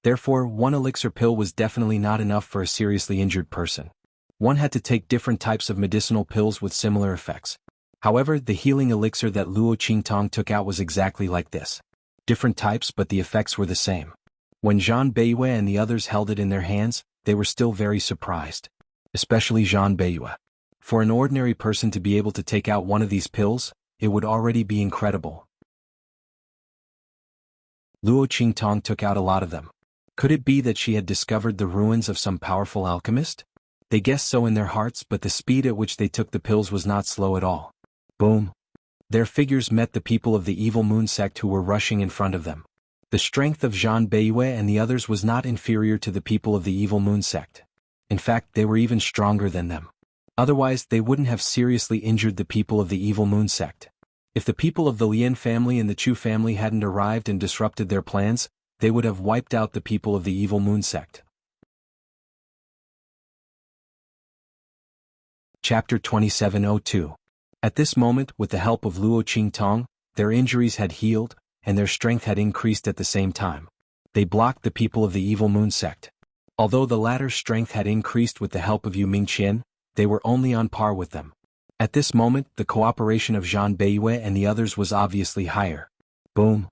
Therefore, one elixir pill was definitely not enough for a seriously injured person. One had to take different types of medicinal pills with similar effects. However, the healing elixir that Luo Qingtong took out was exactly like this. Different types, but the effects were the same. When Zhang Beiyue and the others held it in their hands, they were still very surprised. Especially Zhang Beiyue. For an ordinary person to be able to take out one of these pills, it would already be incredible. Luo Qingtong took out a lot of them. Could it be that she had discovered the ruins of some powerful alchemist? They guessed so in their hearts, but the speed at which they took the pills was not slow at all. Boom. Their figures met the people of the evil moon sect who were rushing in front of them. The strength of Zhang Beiyue and the others was not inferior to the people of the evil moon sect. In fact, they were even stronger than them. Otherwise, they wouldn't have seriously injured the people of the evil moon sect. If the people of the Lian family and the Chu family hadn't arrived and disrupted their plans, they would have wiped out the people of the evil moon sect. Chapter 2702. At this moment, with the help of Luo Qingtong, their injuries had healed, and their strength had increased at the same time. They blocked the people of the evil moon sect. Although the latter's strength had increased with the help of Yu Mingqian, they were only on par with them. At this moment, the cooperation of Zhang Beiyue and the others was obviously higher. Boom.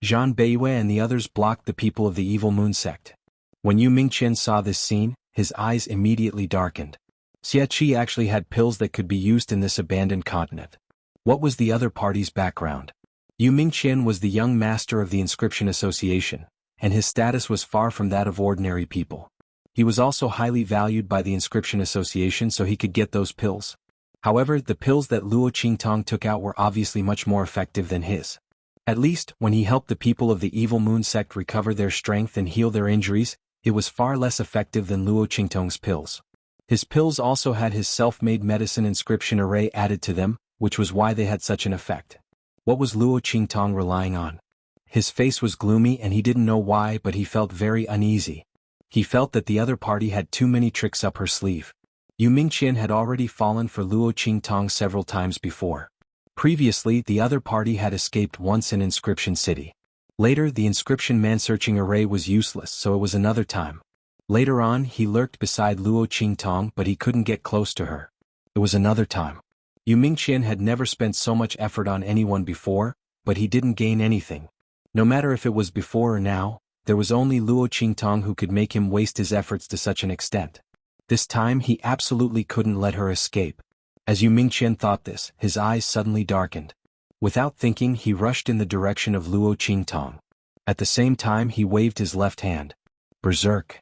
Zhang Beiyue and the others blocked the people of the evil moon sect. When Yu Mingqian saw this scene, his eyes immediately darkened. Xiaoqi actually had pills that could be used in this abandoned continent. What was the other party's background? Yu Mingqian was the young master of the Inscription Association, and his status was far from that of ordinary people. He was also highly valued by the Inscription Association, so he could get those pills. However, the pills that Luo Qingtong took out were obviously much more effective than his. At least, when he helped the people of the evil moon sect recover their strength and heal their injuries, it was far less effective than Luo Qingtong's pills. His pills also had his self-made medicine inscription array added to them, which was why they had such an effect. What was Luo Qingtong relying on? His face was gloomy and he didn't know why, but he felt very uneasy. He felt that the other party had too many tricks up her sleeve. Yu Mingqian had already fallen for Luo Qingtong several times before. Previously, the other party had escaped once in Inscription City. Later, the inscription man-searching array was useless, so it was another time. Later on, he lurked beside Luo Qingtong, but he couldn't get close to her. It was another time. Yu Mingqian had never spent so much effort on anyone before, but he didn't gain anything. No matter if it was before or now, there was only Luo Qingtong who could make him waste his efforts to such an extent. This time he absolutely couldn't let her escape. As Yu Mingqian thought this, his eyes suddenly darkened. Without thinking, he rushed in the direction of Luo Qingtong. At the same time, he waved his left hand. Berserk.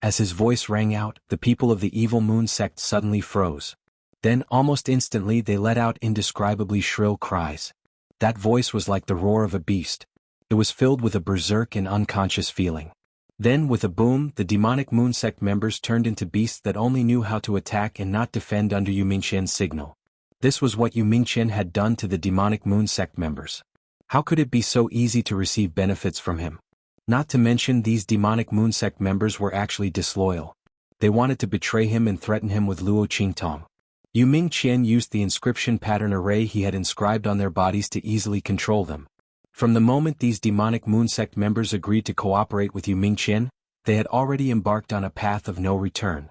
As his voice rang out, the people of the evil moon sect suddenly froze. Then, almost instantly, they let out indescribably shrill cries. That voice was like the roar of a beast. It was filled with a berserk and unconscious feeling. Then, with a boom, the demonic moon sect members turned into beasts that only knew how to attack and not defend under Yu Mingqian's signal. This was what Yu Mingqian had done to the demonic moon sect members. How could it be so easy to receive benefits from him? Not to mention, these demonic moon sect members were actually disloyal. They wanted to betray him and threaten him with Luo Qingtong. Yu Mingqian used the inscription pattern array he had inscribed on their bodies to easily control them. From the moment these demonic moon sect members agreed to cooperate with Yu Mingqian, they had already embarked on a path of no return.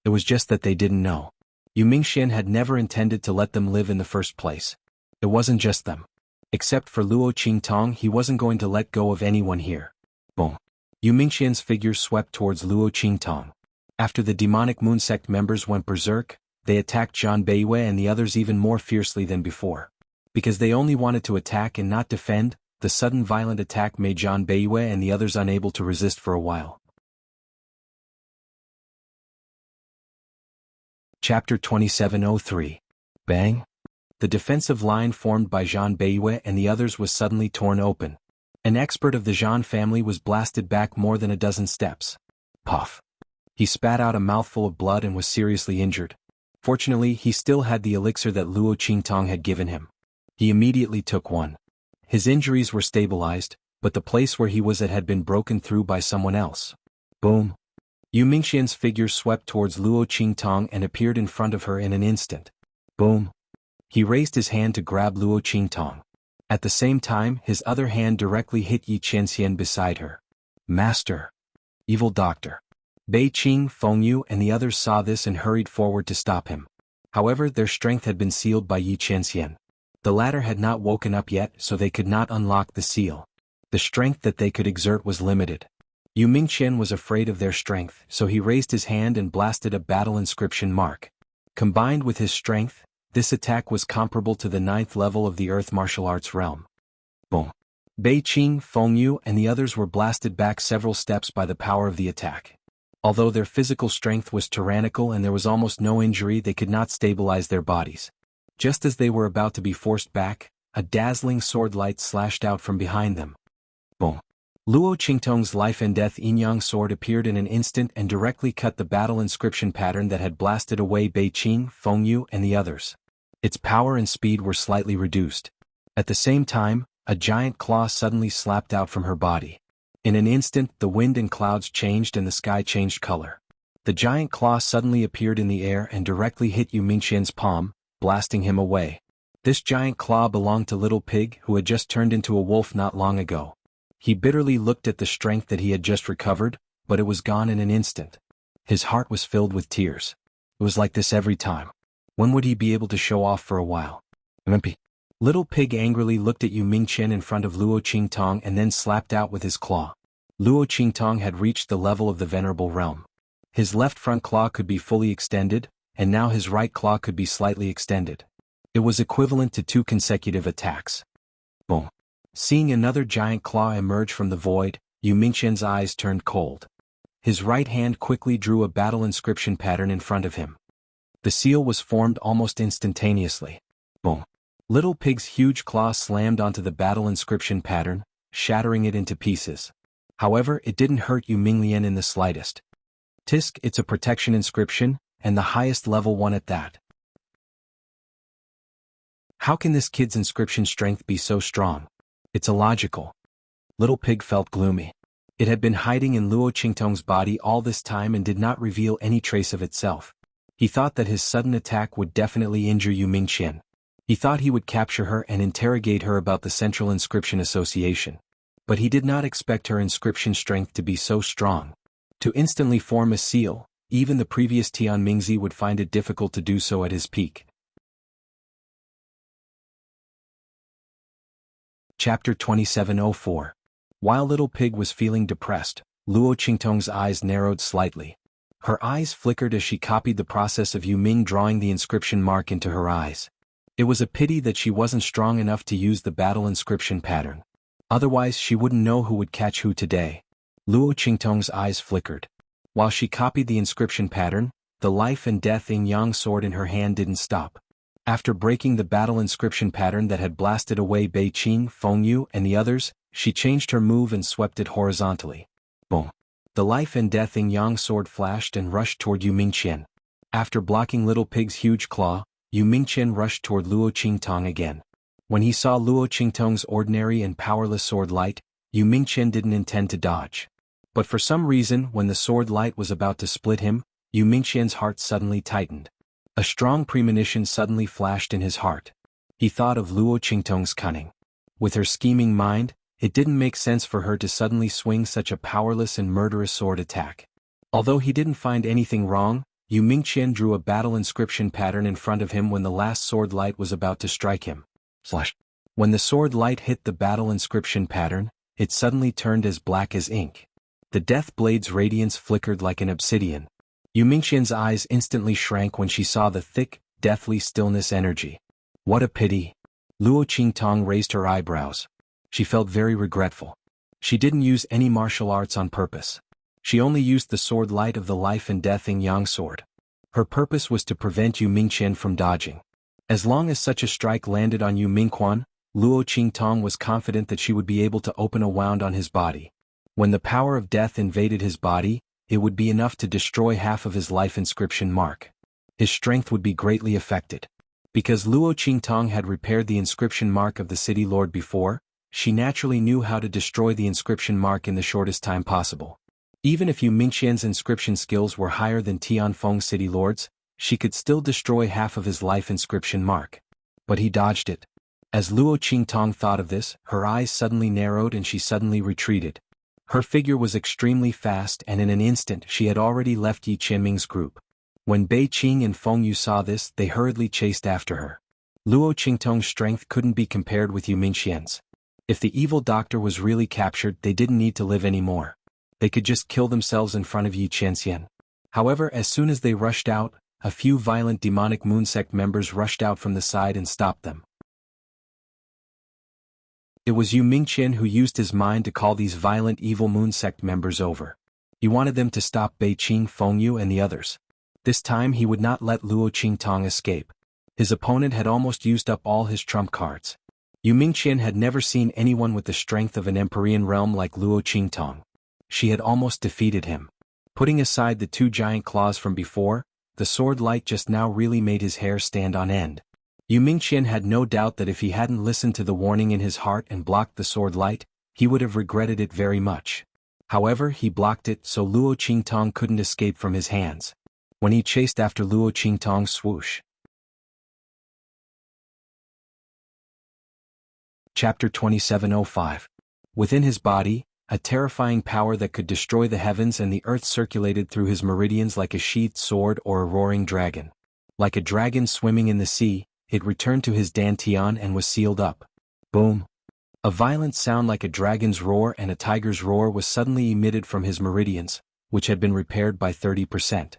It was just that they didn't know. Yu Mingqian had never intended to let them live in the first place. It wasn't just them. Except for Luo Qingtong, he wasn't going to let go of anyone here. Boom. Yu Mingqian's figure swept towards Luo Qingtong. After the demonic moon sect members went berserk, they attacked Zhang Beiyue and the others even more fiercely than before. Because they only wanted to attack and not defend, the sudden violent attack made Zhang Beiyue and the others unable to resist for a while. Chapter 2703. Bang! The defensive line formed by Zhang Beiyue and the others was suddenly torn open. An expert of the Zhang family was blasted back more than a dozen steps. Puff! He spat out a mouthful of blood and was seriously injured. Fortunately, he still had the elixir that Luo Qingtong had given him. He immediately took one. His injuries were stabilized, but the place where he was at had been broken through by someone else. Boom! Yu Mingqian's figure swept towards Luo Qingtong and appeared in front of her in an instant. Boom! He raised his hand to grab Luo Qingtong. At the same time, his other hand directly hit Yi Qianxian beside her. Master! Evil doctor! Bei Qing, Fengyu and the others saw this and hurried forward to stop him. However, their strength had been sealed by Yi Qianxian. The latter had not woken up yet, so they could not unlock the seal. The strength that they could exert was limited. Yu Mingqian was afraid of their strength, so he raised his hand and blasted a battle inscription mark. Combined with his strength, this attack was comparable to the 9th level of the Earth martial arts realm. Boom! Bei Qing, Fengyu and the others were blasted back several steps by the power of the attack. Although their physical strength was tyrannical and there was almost no injury, they could not stabilize their bodies. Just as they were about to be forced back, a dazzling sword light slashed out from behind them. Boom! Luo Qingtong's life and death yin-yang sword appeared in an instant and directly cut the battle inscription pattern that had blasted away Bei Qing, Fengyu and the others. Its power and speed were slightly reduced. At the same time, a giant claw suddenly slapped out from her body. In an instant, the wind and clouds changed and the sky changed color. The giant claw suddenly appeared in the air and directly hit Yu Mingqian's palm, blasting him away. This giant claw belonged to Little Pig, who had just turned into a wolf not long ago. He bitterly looked at the strength that he had just recovered, but it was gone in an instant. His heart was filled with tears. It was like this every time. When would he be able to show off for a while? Little Pig angrily looked at Yu Mingqian in front of Luo Qingtong and then slapped out with his claw. Luo Qingtong had reached the level of the venerable realm. His left front claw could be fully extended, and now his right claw could be slightly extended. It was equivalent to 2 consecutive attacks. Boom! Seeing another giant claw emerge from the void, Yu Mingqian's eyes turned cold. His right hand quickly drew a battle inscription pattern in front of him. The seal was formed almost instantaneously. Boom! Little Pig's huge claw slammed onto the battle inscription pattern, shattering it into pieces. However, it didn't hurt Yu Minglian in the slightest. Tisk, it's a protection inscription, and the highest level one at that. How can this kid's inscription strength be so strong? It's illogical. Little Pig felt gloomy. It had been hiding in Luo Qingtong's body all this time and did not reveal any trace of itself. He thought that his sudden attack would definitely injure Yu Mingqian. He thought he would capture her and interrogate her about the Central Inscription Association. But he did not expect her inscription strength to be so strong. To instantly form a seal, even the previous Tian Mingzi would find it difficult to do so at his peak. Chapter 2704. While Little Pig was feeling depressed, Luo Qingtong's eyes narrowed slightly. Her eyes flickered as she copied the process of Yu Ming drawing the inscription mark into her eyes. It was a pity that she wasn't strong enough to use the battle inscription pattern. Otherwise she wouldn't know who would catch who today. Luo Qingtong's eyes flickered. While she copied the inscription pattern, the life and death yin-yang sword in her hand didn't stop. After breaking the battle inscription pattern that had blasted away Bei Qing, Fengyu and the others, she changed her move and swept it horizontally. Boom! The life and death yin-yang sword flashed and rushed toward Yu Mingqian. After blocking Little Pig's huge claw, Yu Mingqian rushed toward Luo Qingtong again. When he saw Luo Qingtong's ordinary and powerless sword light, Yu Mingqian didn't intend to dodge. But for some reason, when the sword light was about to split him, Yu Mingqian's heart suddenly tightened. A strong premonition suddenly flashed in his heart. He thought of Luo Qingtong's cunning. With her scheming mind, it didn't make sense for her to suddenly swing such a powerless and murderous sword attack. Although he didn't find anything wrong, Yu Mingqian drew a battle inscription pattern in front of him when the last sword light was about to strike him. Flash! When the sword light hit the battle inscription pattern, it suddenly turned as black as ink. The death blade's radiance flickered like an obsidian. Yu Mingqian's eyes instantly shrank when she saw the thick, deathly stillness energy. What a pity! Luo Qingtong raised her eyebrows. She felt very regretful. She didn't use any martial arts on purpose. She only used the sword light of the life and death yin-yang sword. Her purpose was to prevent Yu Mingqian from dodging. As long as such a strike landed on Yu Mingqian, Luo Qingtong was confident that she would be able to open a wound on his body. When the power of death invaded his body, it would be enough to destroy half of his life inscription mark. His strength would be greatly affected. Because Luo Qingtong had repaired the inscription mark of the city lord before, she naturally knew how to destroy the inscription mark in the shortest time possible. Even if Yu Mingqian's inscription skills were higher than Tianfeng's city lord's, she could still destroy half of his life inscription mark. But he dodged it. As Luo Qingtong thought of this, her eyes suddenly narrowed and she suddenly retreated. Her figure was extremely fast and in an instant she had already left Yi Qianming's group. When Bei Qing and Feng Yu saw this, they hurriedly chased after her. Luo Qingtong's strength couldn't be compared with Yu Mingxian's. If the evil doctor was really captured, they didn't need to live anymore. They could just kill themselves in front of Yi Qianxian. However, as soon as they rushed out, a few violent demonic moon sect members rushed out from the side and stopped them. It was Yu Mingqian who used his mind to call these violent evil moon sect members over. He wanted them to stop Bei Qing, Feng Yu and the others. This time he would not let Luo Qingtong escape. His opponent had almost used up all his trump cards. Yu Mingqian had never seen anyone with the strength of an Empyrean realm like Luo Qingtong. She had almost defeated him. Putting aside the two giant claws from before, the sword light just now really made his hair stand on end. Yu Mingqian had no doubt that if he hadn't listened to the warning in his heart and blocked the sword light, he would have regretted it very much. However, he blocked it so Luo Qingtong couldn't escape from his hands. When he chased after Luo Qingtong's swoosh. Chapter 2705. Within his body, a terrifying power that could destroy the heavens and the earth circulated through his meridians like a sheathed sword or a roaring dragon. Like a dragon swimming in the sea, it returned to his dantian and was sealed up. Boom! A violent sound like a dragon's roar and a tiger's roar was suddenly emitted from his meridians, which had been repaired by 30%.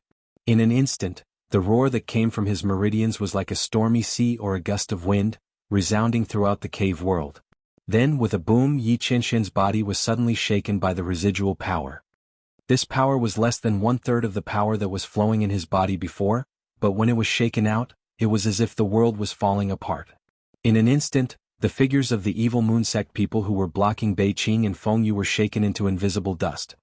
In an instant, the roar that came from his meridians was like a stormy sea or a gust of wind, resounding throughout the cave world. Then, with a boom, Yi Qianxian's body was suddenly shaken by the residual power. This power was less than 1/3 of the power that was flowing in his body before, but when it was shaken out, it was as if the world was falling apart. In an instant, the figures of the evil moon sect people who were blocking Bei Qing and Feng Yu were shaken into invisible dust.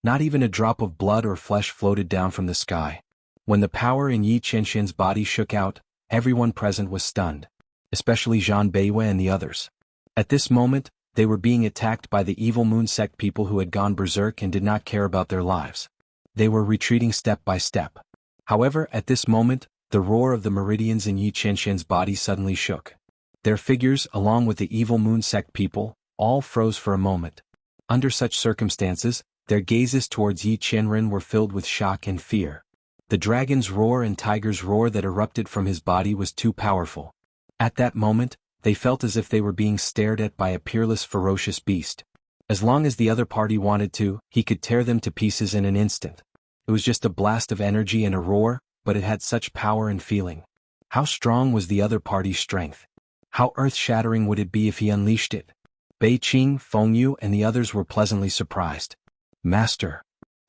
Not even a drop of blood or flesh floated down from the sky. When the power in Yi Qianxian's body shook out, everyone present was stunned. Especially Zhan Beiwei and the others. At this moment, they were being attacked by the evil moon sect people who had gone berserk and did not care about their lives. They were retreating step by step. However, at this moment, the roar of the meridians in Yi Qianxian's body suddenly shook. Their figures, along with the evil moon sect people, all froze for a moment. Under such circumstances, their gazes towards Yi Qianren were filled with shock and fear. The dragon's roar and tiger's roar that erupted from his body was too powerful. At that moment, they felt as if they were being stared at by a peerless ferocious beast. As long as the other party wanted to, he could tear them to pieces in an instant. It was just a blast of energy and a roar, but it had such power and feeling. How strong was the other party's strength? How earth-shattering would it be if he unleashed it? Bei Qing, Feng Yu and the others were pleasantly surprised. Master.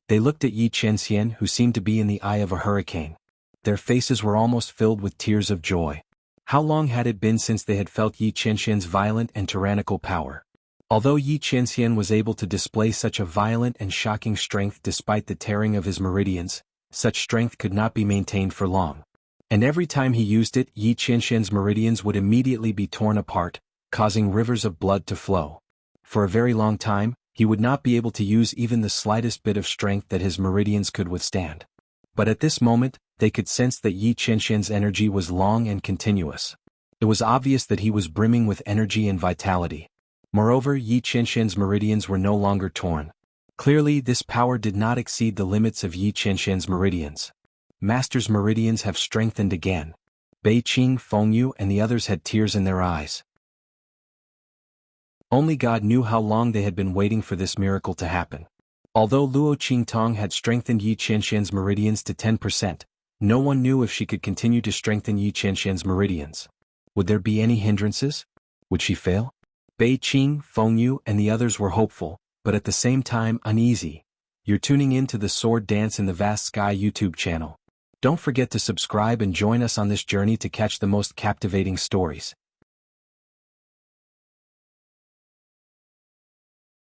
They looked at Yi Qianxian, who seemed to be in the eye of a hurricane. Their faces were almost filled with tears of joy. How long had it been since they had felt Yi Qianxian's violent and tyrannical power? Although Yi Qianxian was able to display such a violent and shocking strength despite the tearing of his meridians, such strength could not be maintained for long. And every time he used it, Yi Qianxian's meridians would immediately be torn apart, causing rivers of blood to flow. For a very long time, he would not be able to use even the slightest bit of strength that his meridians could withstand. But at this moment, they could sense that Yi Qianxian's energy was long and continuous. It was obvious that he was brimming with energy and vitality. Moreover, Yi Qianxian's meridians were no longer torn. Clearly, this power did not exceed the limits of Yi Qianxian's meridians. Master's meridians have strengthened again. Bei Qing, Feng Yu and the others had tears in their eyes. Only God knew how long they had been waiting for this miracle to happen. Although Luo Qingtong had strengthened Yi Qianxian's meridians to 10%, no one knew if she could continue to strengthen Yi Qianxian's meridians. Would there be any hindrances? Would she fail? Bei Qing, Feng Yu and the others were hopeful, but at the same time uneasy. You're tuning in to the Sword Dance in the Vast Sky YouTube channel. Don't forget to subscribe and join us on this journey to catch the most captivating stories.